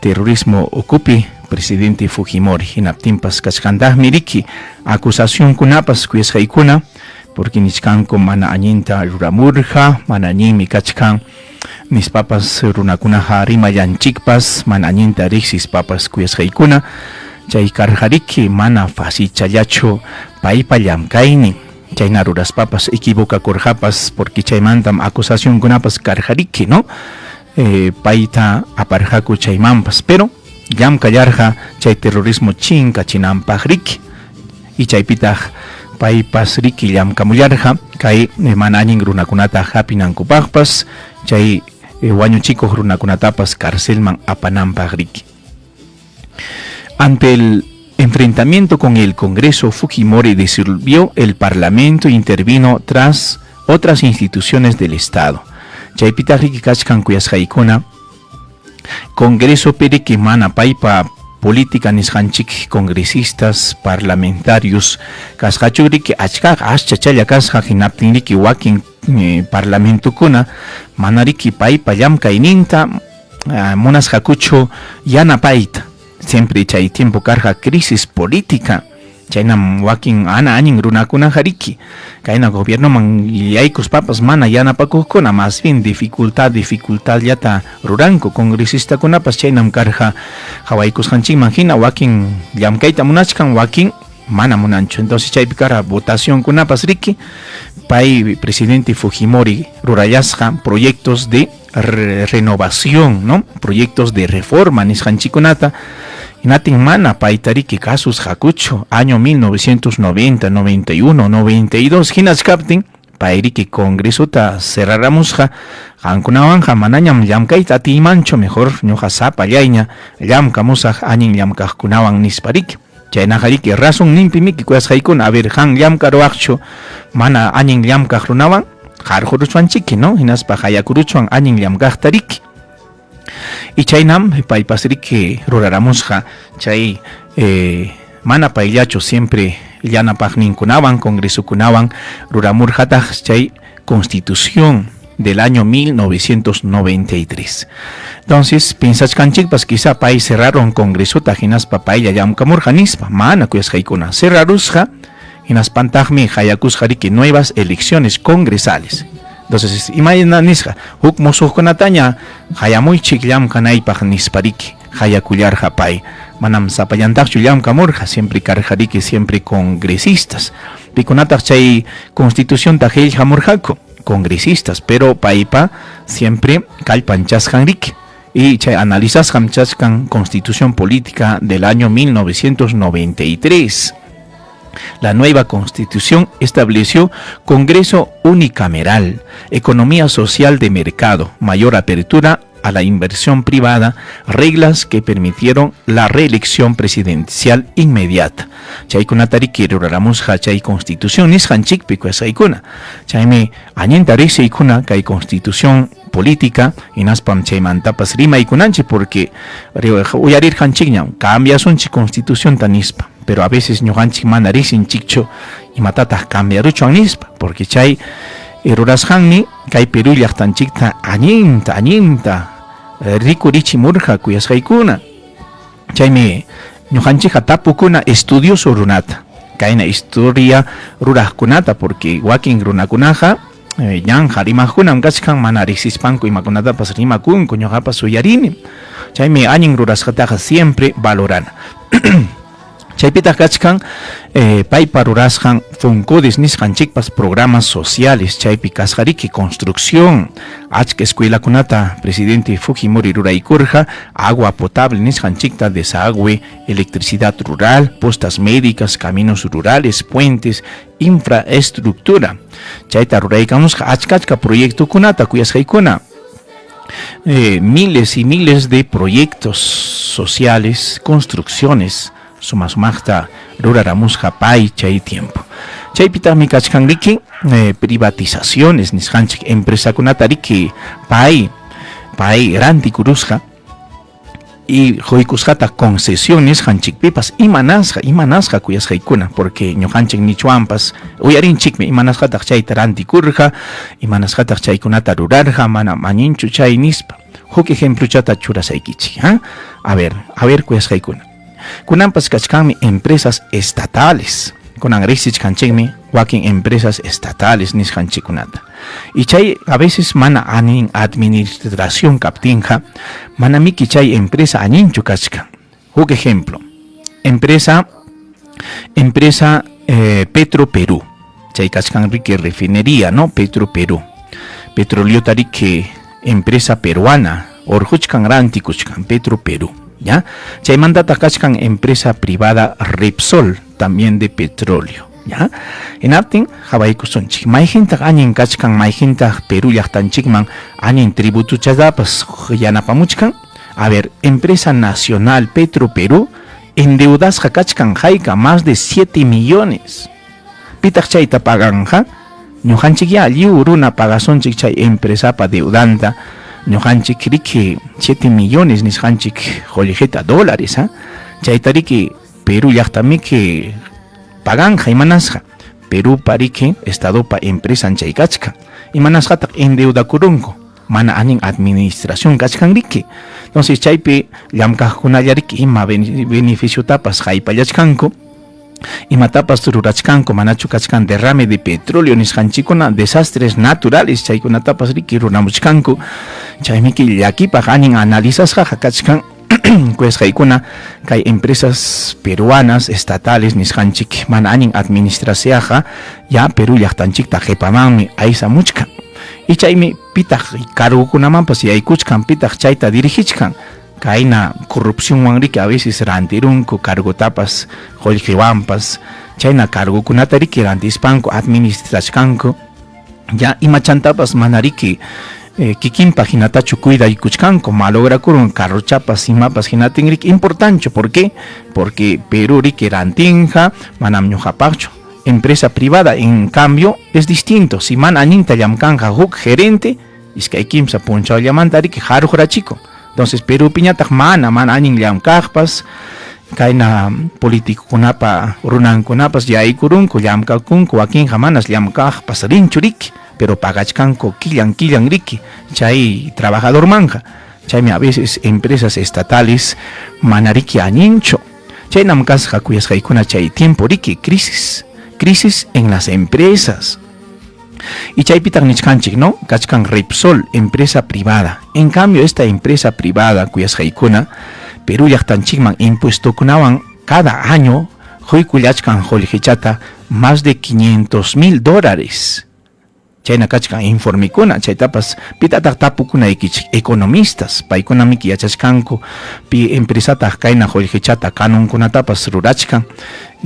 terrorismo ocupi presidente Fujimori. Hinaptimpas kachkandaj miriki acusación kunapas kuyasjaykuna, porque nichkanko mana añinta ruramurja, mana añinmi kachkan mis papas runakunaja rimayanchikpas mana añinta riksis papas kuyasjaykuna chay karjariki mana fasichallachu paypa llamkaynin chayna ruraspapas equivocakurjapas porque chaymantam acusación kunapas karjariki no payta aparjaku chaymanpas pero llamkallarja chay terrorismo chinka chinanpaj riki y chaypitaj paypas riki llamkamullarja kay mana añin runakunata hapinankupajpas chay wañuchikuq runakunatapas carcelman apananpaj riki. Ante el enfrentamiento con el Congreso, Fujimori disolvió el Parlamento e intervino tras otras instituciones del Estado. Chaypita riki kachkan kuyasjaykuna Congreso periki mana paypa política nisqanchik congresistas parlamentarios kasqachu riki achkaq aschachalla kasqa hinaptin riki wakin parlamentukuna mana riki paypa llamkayninta munasqakuchu yanapayta siempre chay tiempo karqa crisis política chaynam wakin ana añin runakunaqa riki kayna gobierno man yaykus papas mana yanapakuqkuna más bien dificultad llata ruranku congresista-kunapas chaynam karqa hawaykusqanchikman hina wakin llamkayta munachkan wakin mana munanchu entonces chaypi karqa votación kunapas riki pay presidente Fujimori rurayasqa proyectos de renovación, ¿no? Proyectos de reforma nisqanchikunata Natin mana paitariki casos hakucho año 1990, 91, 92 hinas captain pairiki congreso ta cerraramusja hankunawanja manañam llamkaita timancho mejor ñoja sapa llaña llamkamusaj añin llamkajkunawan nispariki chaynajariki razón nimpimiki kuyasjaykuna a ver han llamkaruaqchu mana añin llamkaj runawan jarjuruchuanchiki no hinaspa hayakuruchuan añin llamkajtariki y chaynam paypasriki ruraramusja chay mana payllachu siempre llanapajninkunawan congresukunawan ruramurjataj chay constitución del año 1993. Entonces pinsachkanchikpas quizá pay cerraron congreso tajinas paylla llamkamurja nispa mana kuyasjaykuna cerrarusja hinaspantajmi hayakusjariki nuevas elecciones congresales. Entonces, imagina nisqa huk musuqkunataña hayamuychik llamkanaypaq nispariki hayakullarqa pay manam sapallantaqchu llamkamurqa siempre karjariki siempre congresistas pikunataq chay constitución tajilhamurqaku congresistas pero paypa siempre kallpanchasqanriki y chay analizasqam chasqan constitución política del año 1993. La nueva constitución estableció Congreso unicameral, economía social de mercado, mayor apertura a la inversión privada, reglas que permitieron la reelección presidencial inmediata. Chaykunatari kiruraramusja chay constitución nisqanchikpi kuyasaykuna. Chaymi añintarisiykuna kay constitución política inaspam chaymantapas rimaykunanchik porque uyarirqanchikña cambiasunchik constitución tanispa. Pero a veces ñuqanchik mana risinchikchu imatataq cambiaruchuan nispa porque chay rurasqanmi kay Perú llaqtanchikta añinta rikurichimurqa kuyasqaykuna chaymi ñuqanchikqa tapukuna estudioso runata kayna historia ruraqkunata porque wakin runakunaqa ñanja rimakunam kachkan mana riqsispanku imakunatapas rimakunku ñuqapas uyarini chaymi añin rurasqataqa siempre valorana chaypita kachkan paypa rurasqan Foncodis nisqanchikpas programas sociales chaypi kasqariki construcción achka escuelakunata presidente Fujimori ruraykurqa agua potable nisqanchikta desagüe electricidad rural postas médicas caminos rurales puentes infraestructura chayta ruraykamusqa achka proyectokunata kuyasqaykuna miles y miles de proyectos sociales construcciones sumaqta ruraramusqa pay chay tiempo chaypitami kachkan riki privatizaciones nisqanchik empresakunata riki pay rantikurusqa y hoykusqata concesiones hanchikpipas imanasqa kuyasqaykuna porque ñuqanchik nichuampas uyarinchikmi imanasqataq chayta rantikurqa imanasqataq chaykunata rurarqa mana mañinchu chay nispa huk ejempluchata churasaykichik a ver kuyasqaykuna kunanpas kachkanmi empresas estatales kunan riqsichkanchikmi wakin empresas estatales nisqanchikunata y chay a veces mana anin administración kaptinqa mana miki chay empresa aninchu kachkan huk ejemplo empresa Petro Perú chay kachkan riki refinería no Petro Perú petroliota riki empresa peruana orjuchkan rantikuchkan Petro Perú ¿ya? Chaymantata kachkan empresa privada Repsol también de petróleo ¿ya? En aptin habaykusunchik mayjinta añin kachkan mayjinta Perú llaqtanchikman añin tributo chadapas yanapamuchkan a ver empresa nacional Petro Perú endeudasqa kachkan hayka más de 7 millones pitaq chayta paganja ñuqanchik ya lliw runa pagasunchik chay empresapa deudanta ñuqanchik riki 7 millones nisqanchik qollijita dólares chayta riki Perú llaqtamiki paganja imanasqa Perú pariki estadopa empresa chay kachka imanasqataq endeudakurunku mana anin administración kachkan riki entonces chaypi llamkaqkunalla riki ima beneficiotapas haypallachkanku imatapas rurachkanku manachu kachkan derrame de petróleo nisqanchikuna desastres naturales chaykunatapas riki runamuchkanku chaymiki llakipaq anin analizasqa kachkan kuesqaykuna kay empresas peruanas estatales nisqanchik mana anin administraciaqa ya Perú llaqtanchikta qhipamanmi aysamuchkan y chaymi pitaq cargokunamanpas yaykuchkan pitaq chayta dirigichkan kayna corrupción riki a veces rantirunku cargotapas qollqiwanpas chayna cargokunata riki rantispanku administrachkanku ya imachantapas mana riki kikinpa hinatachu cuidaykuchkanku malograkurun carrochapas imapas hinatin riki importancho ¿por qué? Porque Perú riki rantinja manam ñuqapaqchu empresa privada en cambio es distinto si man aninta llamkanja huk gerente iskay kimsa punchaw llamanta riki harujrachiko entonces Perú piñataq mana anin llamkaqpas kayna politikukunapa runankunapas yaykurunku llamkakunku wakinqa manas llamkaqpas rinchu riki pero pagachkanku killan riki chay trabajador manja chaymi a veces empresas estatales mana riki anincho chaynam kasqa kuyasqaykuna chay tiempo riki crisis en las empresas y chaypitaq nichkanchik no kachkan Repsol empresa privada en cambio esta empresa privada kuyasqaykuna Perú llaqtanchikman impuestokunawan cada año quykullachkan qolliqichata más de $500,000 chayna kachkan informikuna chaytapas pitataq tapukunaykichik economistas paykunamiki yachachkanku pi empresataq kayna qolliqichata kanunkunatapas rurachkan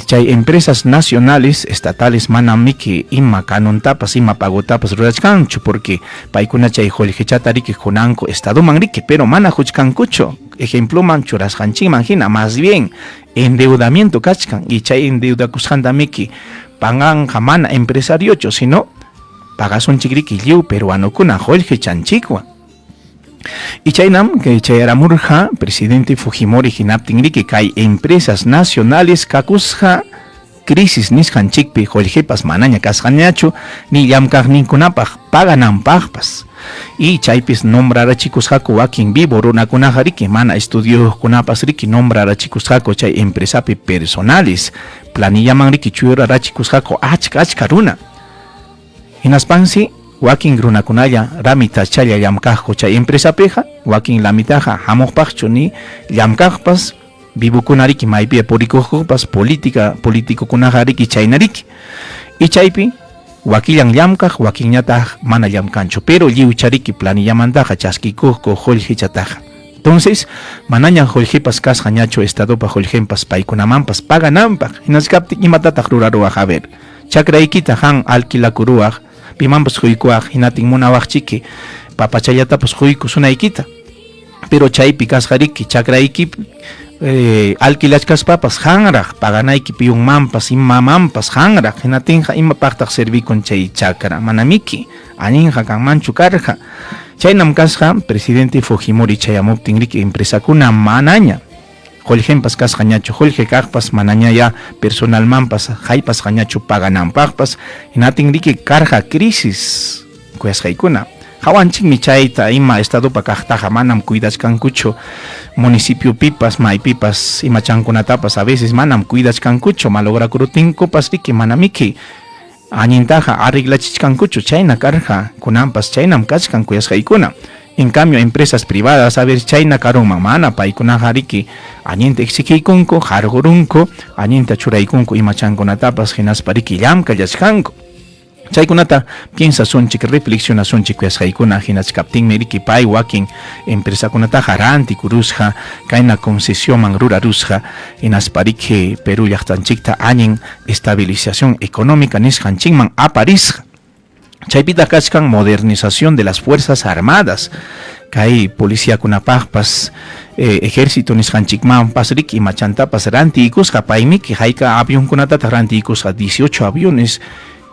chay empresas nacionales estatales manamiki ima kanuntapas ima pagotapas rurachkanchu porque paykuna chay qolliqichata riki kunanku estadoman riki pero mana huchkankuchu ejemploman churasqanchikman hina más bien endeudamiento kachkan y chay endeudakusqantamiki panganqa mana empresariochu sino pagasunchik riki lliw peruanokuna qolqichanchikwan y chaynam que chayramurqa presidente Fujimori hinaptin riki kay empresas nacionales kakusqa crisis nisqanchikpi qolqipas manaña kasqañachu ni llamkaqninkunapaq pagananpaqpas y chaypis nombrarachikusqaku wakin vivo runakunaqa riki mana estudioskunapas riki nombrarachikusqaku chay empresapi personales planillaman riki chuyurarachikusqaku achka runa hinaspansi wakin runakunalla ramita challa llamkaqku chay empresa peja wakin lamitaja hamuqpaqchu ni llamkaqpas vivukunariki maypi purikuqpas politikukunajariki chaynariki y chaypi wakillan llamkaq wakinñataq mana llamkanchu pero lliwchariki planillamantaqa chaskikuqku qullqichataq. Entonces, manaña Jorgepas Casjañacho Estadopa Jorgempas Paikunamampas paganampak. Hinaskapti imatataq ruraruaj a ver. Chakraikita han alquilakuruaj, pimampas huikuaj, hinatin munawajchiki, papachayatapas huiku sunaikita. Pero chaypi kasjariki, chakraiki alquilachkas papas hanraj, paganaiki piyunmampas, imamampas hanraj, hinatinja imapaqtaq servikun chay chakra, manamiki, aninja kanmanchu karja. Chaynam kasqa presidente Fujimori chayamuptin riki empresakuna manaña Jorgempas kasqañachu Jorge kaqpas manaña ya personalmanpas haypas qañachu pagananpaqpas hinatin riki karqa crisis kuyasqaykuna hawanchikmi chayta ima estadopa kaqtaqa manam cuidachkankuchu municipio pipas maypipas imachankunatapas a veces manam cuidachkankuchu malograkurutinkupas riki manamiki añintaja arreglachichkankuchu chayna karja kunampas chaynam kachkan kuyasqaykuna. En cambio empresas privadas a ver chayna karunman mana paykunaqa riki añinta exigiykunku hargurunku añinta churaykunku imachankunatapas hinaspa riki llamkallachkanku. Chaykunata piensa sunchik reflexiona sunchik kuyasqaykuna hinaskaptinmi riki pay wakin empresakunataqa ranti kurusqa kayna concesionman rurarusqa hinaspa riki Perú llaqtanchikta añin estabilización económica nisqanchikman aparisqa. Chaypita kachkan modernización de las fuerzas armadas kay policiakunapaqpas ejército nisqanchikmanpas riki imachantapas ranti ikusqa paymiki hayka avionkunatata ranti ikusqa 18 aviones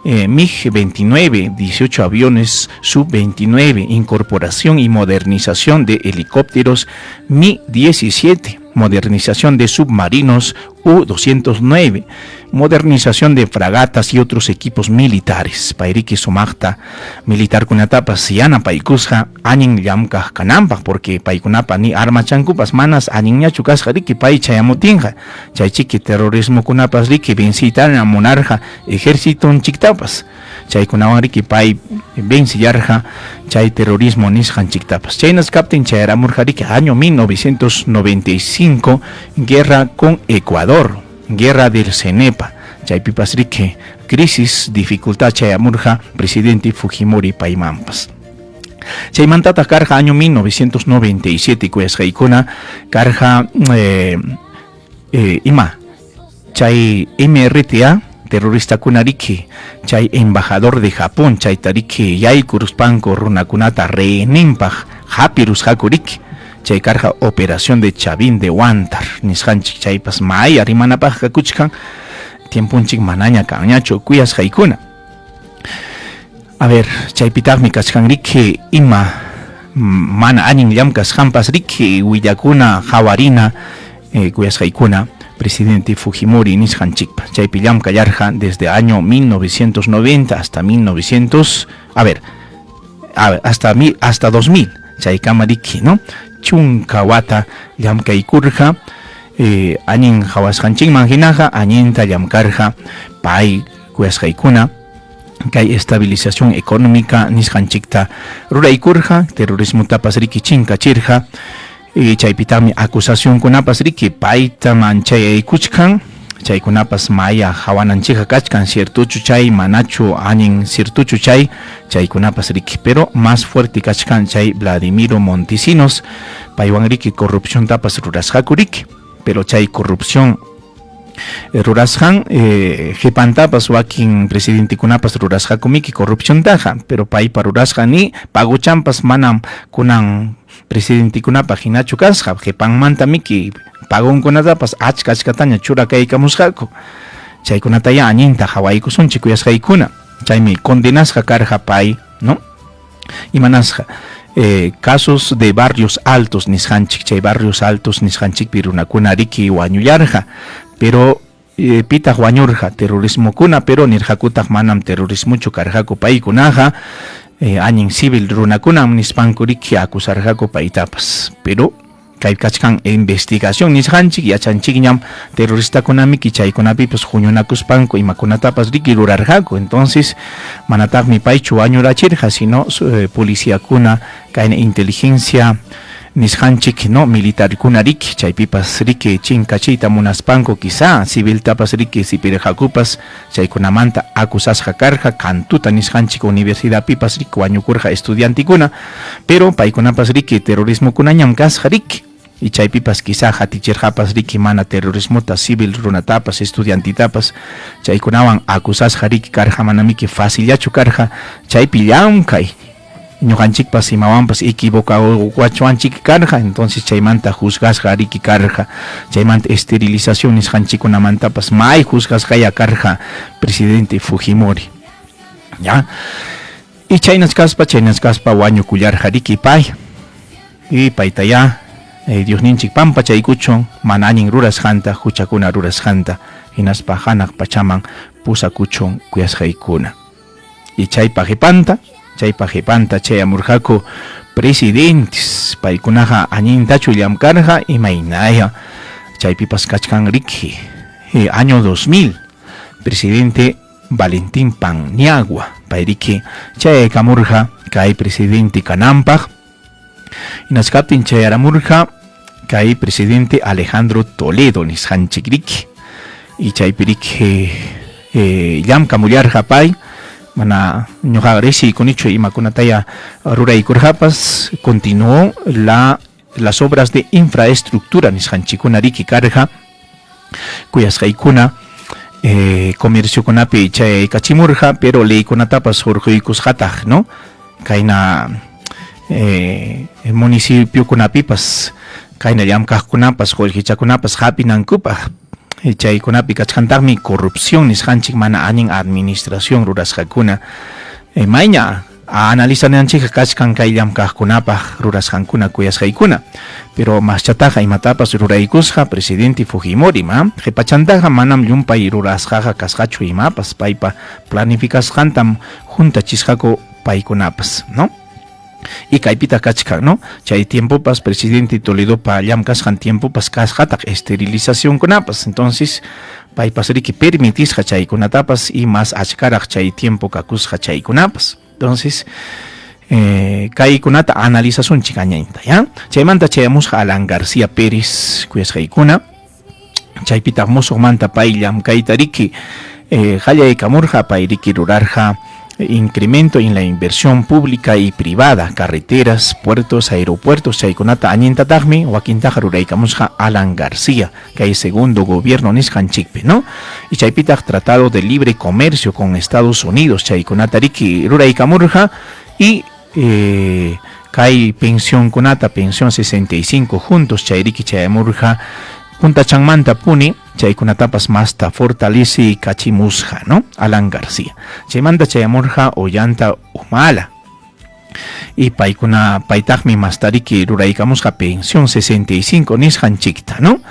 MiG-29, 18 aviones Sub-29, incorporación y modernización de helicópteros Mi-17, modernización de submarinos U-209, modernización de fragatas y otros equipos militares. Pairiki sumaqta militar kunatapas yana paikusqa añin llamkaq kananpaq porque paikunapa ni armachankupas manas añinñachu kasqa riki pay chayamutinqa chaychiki terrorismo kunapas riki vencitana monarja ejércitonchiktapas chaykunawan riki pay vencillarja chay terrorismo nisqanchiktapas chaynas kaptin chayaramurqa riki año 1995 guerra con Ecuador, guerra del Cenepa, chaypipas riki crisis, dificultad chayamurqa presidente Fujimori paymampas. Chaymantata karja año 1997 kuyasqaykuna karja ima chay MRTA terrorista kunariki chay embajador de Japón chay tariki yaykuruspanko runakunata rehenimpaq hapirus hakuriki chay karja operación de Chavín de Huántar nisqanchik chaypas maya rimanapaq kakuchkan tiempunchik manaña kanñachu kuyasqaykuna. A ver, chaypitaqmi kachkan riki ima mana anin llamkasqanpas riki willakuna hawarina kuyasqaykuna presidente Fujimori nisqanchikpa chaypi llamkallarja desde año 1990 hasta 1900 hasta 2000 chaykama riki no chunka wata llamkaykurja anin hawasqanchikman hinaqa añinta llamkarja pay kuyasqaykuna kay estabilización económica nisqanchikta ruraykurja terrorismo tapas riki chinkachirja chaypitami acusación kunapas riki payta manchayaykuchkan chaykunapas maya hawananchikqa kachkan ciertuchu chay manachu anin ciertuchu chay chaykunapas riki pero más fuerte kachkan chay Vladimiro Montesinos paywan riki corrupción tapas rurasqaku riki pero chay corrupción rurasqan hipantapas wakin presidente kunapas rurasqakumiki corrupción taja pero paypa rurasqa ni paguchampas manam kunan presidente kunapa hinachu kasqa hipanmanta miki pagunkunatapas achkataña churakaykamusqaku chaykunata ya añinta hawaykusunchik kuyasqaykuna chaymi condenasqa karqa pay no imanasqa casos de barrios altos nisqanchik chay barrios altos nisqanchikpi runakuna riki wañullarqa pero pitaq wañurqa terrorismo kuna pero nirqakutaq manam terrorismochu karqaku paykunaqa añin civil runakunam nispanku riki acusarqaku paytapas pero kay kachkan investigación nisqanchik yachanchikñam terrorista kunami kichaykunapi pues huñunakuspanku imakunatapas riki rurarqaku. Entonces manataqmi paychu wañurachirqa, sino policíakuna kayna inteligencia nisqanchik no militar kuna riki chaypipas riki chinkachiyta munaspanku, quizá civil tapas riki sipirqakupas chaykunamanta acusasqa karqa kantuta nisqanchik universidad pipas riki wañukurqa estudiantikuna, pero paykunapas riki terrorismo kunañam kasqa riki y chaypipas quizá hatichirqapas riki mana terrorismota civil runatapas estudiantitapas chaykunawan acusasqa riki karqa manamiki facillachu karqa chaypi llankay ñuqanchikpas imawanpas equivocado wachuanchik karqa, entonces chaymanta juzgasqa riki karqa, chaymanta esterilización nisqanchikunamantapas may juzgasqaya karqa presidente Fujimori, ya y chaynas kaspa wañukullarqa riki pay y paytaya Diosninchik pampa chaykuchun mananin rurasqanta huchakuna rurasqanta hinaspa hanaq pachaman pusakuchun kuyasqaykuna y chaypa qhipanta chayamurqaku presidentes paykunaqa añintachu llamkarqa imaynaya chaypipas kachkan riki año 2000 presidente Valentín Paniagua pay riki chaykamurqa kay presidente kananpaq inaskaptin chayaramurqa kay presidente Alejandro Toledo nisqanchik riki y chaypi riki llamkamullarqa pay mana ñuqa riqsikunichu imakunataya ruraykurqapas continuó las obras de infraestructura nisqanchikuna riki karqa kuyasqaykuna comerciokunapi chay kachimurqa, pero leykunatapas hurquykusqataq no kayna municipiokunapipas kayna llamkaqkunapas qullqichakunapas hapinankupaq chaykunapi kachkantaqmi corrupción nisqanchik mana anin administración rurasqakuna mayña analizananchik kachkan kay llamkaqkunapaq rurasqankuna kuyasqaykuna, pero maschataqa imatapas ruraykusqa presidente Fujimori qhipachantaqa manam llumpay rurasqaqa kasqachu imapas paypa planificasqantam juntachisqaku paykunapas no y kaypita kachkan no chay tiempopas presidente Toledo pa llamkasqan tiempopas kasqataq esterilización kunapas, entonces paypas riki permitisqa chaykunatapas y más achkaraq chay tiempo kakusqa chaykunapas. Entonces kaykunata analizasunchik añaynta ya chaymanta chayamusqa Alan García Pérez kuyasqaykuna chaypitaq musuqmanta pay llamkayta riki qallaykamurqa pay riki rurarqa incremento en la inversión pública y privada, carreteras, puertos, aeropuertos, chaykunata añintataqmi wakintaqa ruraykamusqa Alan García, que hay segundo gobierno nisqanchikpi, ¿no? Y chaypitaq tratado de libre comercio con Estados Unidos, chaykunata riki ruraykamurqa y kay pensión 65 juntos, chay riki chayamurqa Punta Chanmanta puni chaykunatapas masta fortalece y kachimusqa, ¿no? Alan García. Chaymanta chayamurqa Ollanta Humala. Y paykuna paytaqmi mastariki ruraykamusqa pensión 65 nisqanchikta, ¿no?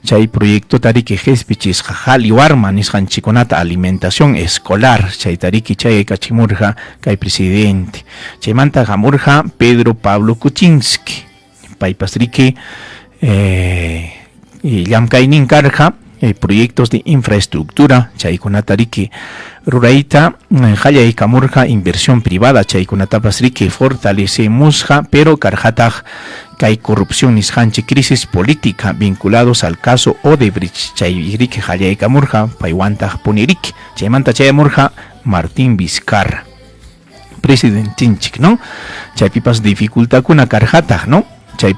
Chay proyecto tariki qhispichisqa Jali Warma nisqanchikunata alimentación escolar, chay tariki chay kachimurqa kay presidente. Chaymanta hamurqa Pedro Pablo Kuczynski. Paypas riki y llamkaynin karqa proyectos de infraestructura chaykunata riki rurayta qallaykamurqa inversión privada chaykunatapas riki fortalecemusqa, pero karqataq kay corrupción nisqanchik crisis política vinculados al caso Odebrecht chay riki qallaykamurqa paywantaq puniriki chaymanta chayamurqa Martín Vizcarra presidentinchik, ¿no? Chaypipas dificultakuna karqataq, ¿no? Chay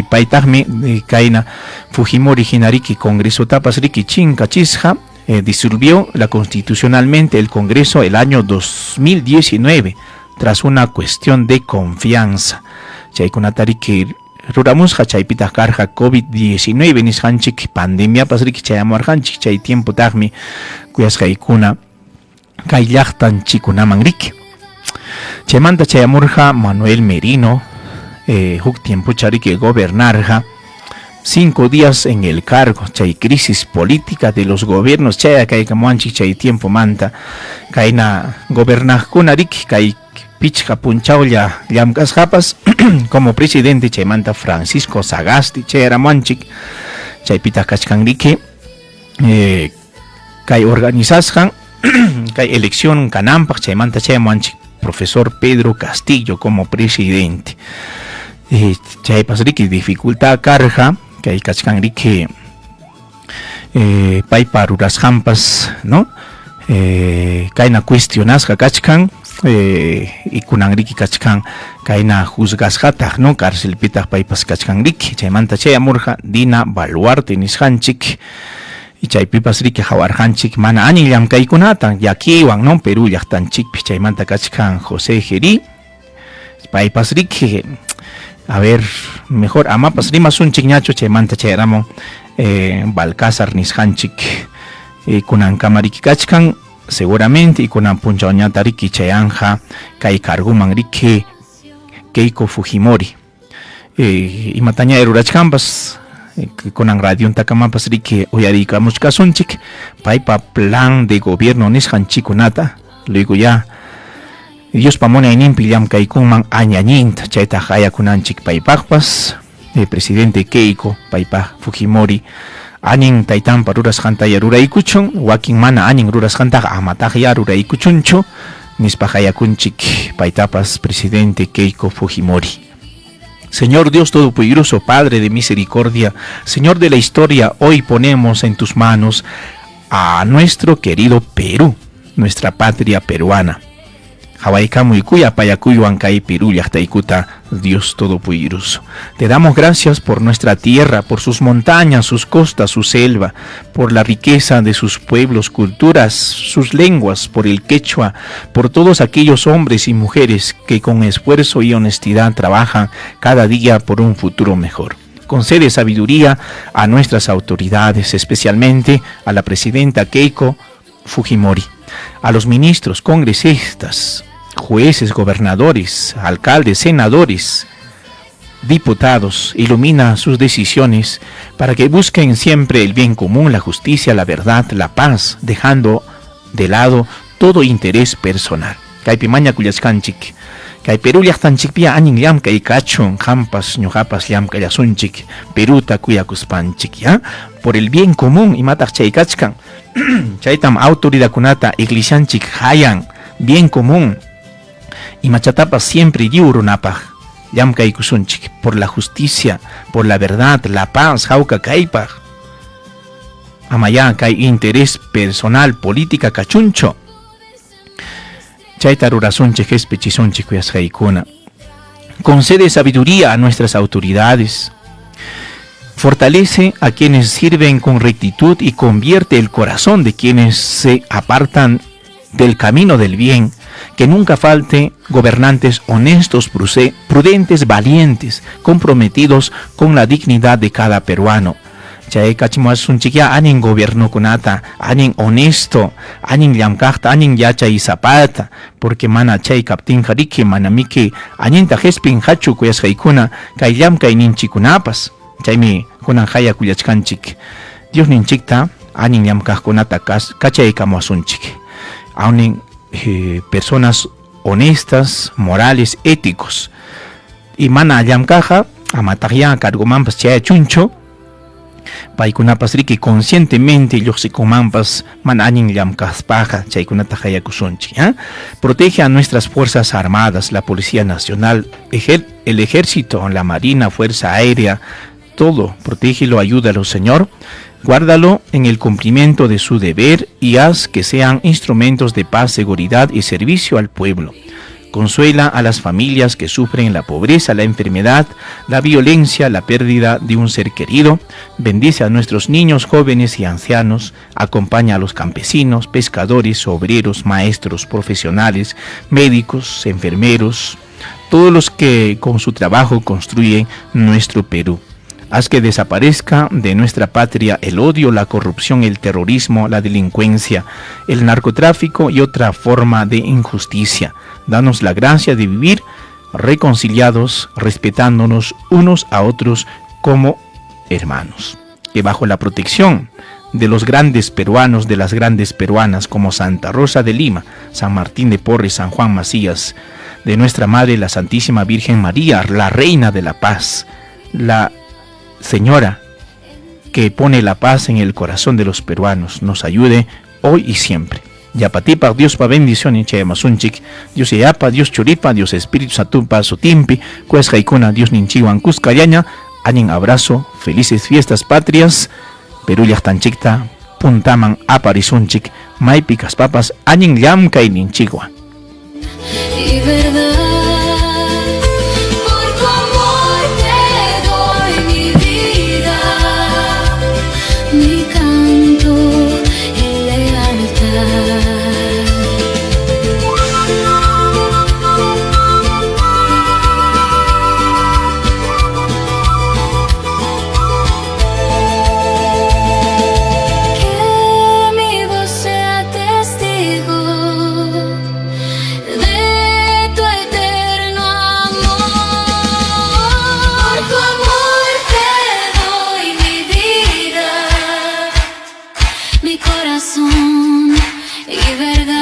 paytaqmi kayna Fujimori hinariki Congreso tapas riki chinkachisqa disolvió la constitucionalmente el Congreso el año 2019 tras una cuestión de confianza. Chaykunata riki ruramusqa chaypitaq karqa COVID-19 nisqanchik pandemia pas riki chayamarqanchik chay tiempo taqmi kuyasqaykuna kay llaqtanchikunaman riki. Chaymanta chayamurqa Manuel Merino huk tiempo chariki gobernarja 5 días en el cargo, chay crisis política de los gobiernos chay kay kamuanchik chay tiempo manta kayna gobernajkuna riki kay pichqa punchawlla llamk'asqapas como presidente chaymanta Francisco Sagasti chayaramanchik chaypita kachkanriki kay organizasqan kay elección kananpaq chaymanta chaymanchik profesor Pedro Castillo como presidente. Chaypas riki dificultad karja kay kachkanriki paypa rurasqanpas, ¿no? Kayna cuestionasqa kachkan y kunanriki kachkan kayna juzgasqataq, ¿no? Cárcelpitaq paypas kachkanriki chaymanta chayamurqa Dina Baluarte nisqanchik y chaypipas riki hawarqanchik mana ani llamkaykunata yakiwan, ¿no? Perú llaqtanchikpi chaymanta kachkan José Gerí paypas riki a ver mejor amapas rimasunchik ñachu chaymanta chayramon Balcázar nisqanchik kunan kamariki kachkan seguramente y kunan punchaoñata riki chayanja kay carguman riki Keiko Fujimori imataña erurachkampas kunan radio takamapas riki uyarikamuchkasunchik paypa plan de gobierno nisqanchikunata luego ya Dios pamona inimpi llamkaykunman añañinta chayta hayakunanchik paypaqpas presidente Keiko paypa Fujimori anin taytanpa rurasqantaya ruraykuchun wakin mana anin rurasqantaqa amataqya ruraykuchunchu nispa hayakunchik paytapas presidente Keiko Fujimori. Señor Dios Todopoderoso, Padre de misericordia, Señor de la historia, hoy ponemos en tus manos a nuestro querido Perú, nuestra patria peruana. Hawaikamuikuya payakuyuan kay Perú llaqtaykuta, Dios Todopoderoso. Te damos gracias por nuestra tierra, por sus montañas, sus costas, su selva, por la riqueza de sus pueblos, culturas, sus lenguas, por el quechua, por todos aquellos hombres y mujeres que con esfuerzo y honestidad trabajan cada día por un futuro mejor. Concede sabiduría a nuestras autoridades, especialmente a la presidenta Keiko Fujimori, a los ministros, congresistas, jueces, gobernadores, alcaldes, senadores, diputados. Ilumina sus decisiones para que busquen siempre el bien común, la justicia, la verdad, la paz, dejando de lado todo interés personal. Kaypimaña kuyaskanchik, kay Perú llaqtanchikpiqa anin llamkay kachun, hampas ñuqapas llamkallasunchik, Peruta kuyakuspanchik, ¿ya? Por el bien común imataq chay kachkan. Chaytam autoridadkunata iglesianchik hayan bien común y machatapas siempre yurunapaj llamkaykusunchik por la justicia, por la verdad, la paz, jauka kaypaj amaya kay interés personal política kachuncho chayta rurasunchik espechisunchik kuyasqaykuna. Concede sabiduría a nuestras autoridades, fortalece a quienes sirven con rectitud y convierte el corazón de quienes se apartan del camino del bien. Que nunca falte gobernantes honestos, prudentes, valientes, comprometidos con la dignidad de cada peruano. Chay kachimuasunchikya anin gobierno kunata, anin honesto, anin llamkaqta, anin yacha y zapata, porque mana chay kaptin hariki manamiki aninta jespin hachu kuyasqaykuna kay llamkay ninchikunapas. Chaymi kunan haya kuyachkanchik Dios ninchikta anin llamkaqkunata kachaykamuasunchik aunin personas honestas, morales, éticos y mana llamkaqa amataqya cargomanpas chayachuncho paykunapas riki conscientemente lluqsikumanpas mana anin llamkaspaqa chaykunata hayakusunchik. Protege a nuestras fuerzas armadas, la Policía Nacional, el Ejército, la Marina, Fuerza Aérea, todo, protégelo, ayúdalo, Señor. Guárdalo en el cumplimiento de su deber y haz que sean instrumentos de paz, seguridad y servicio al pueblo. Consuela a las familias que sufren la pobreza, la enfermedad, la violencia, la pérdida de un ser querido. Bendice a nuestros niños, jóvenes y ancianos. Acompaña a los campesinos, pescadores, obreros, maestros, profesionales, médicos, enfermeros, todos los que con su trabajo construyen nuestro Perú. Haz que desaparezca de nuestra patria el odio, la corrupción, el terrorismo, la delincuencia, el narcotráfico y otra forma de injusticia. Danos la gracia de vivir reconciliados, respetándonos unos a otros como hermanos. Que bajo la protección de los grandes peruanos, de las grandes peruanas, como Santa Rosa de Lima, San Martín de Porres, San Juan Macías, de nuestra Madre, la Santísima Virgen María, la Reina de la Paz, la Señora que pone la paz en el corazón de los peruanos, nos ayude hoy y siempre. Yapatipa, Dios pa bendición y chayamasunchik, Dios yapa, Dios churipa, Dios Espíritu Satupa, Sotimpi, Cues Jaicuna, Dios Ninchiwan, Cuscayaña, añen abrazo, felices fiestas patrias, Perú yachtanchikta, puntaman aparisunchik, maipicas papas, añen llamka y ninchigua. y verdad. Por tu amor te doy mi vida, mi canto y lealtad. Que mi voz sea testigo de tu eterno amor. Por tu amor te doy mi vida, mi corazón y verdad.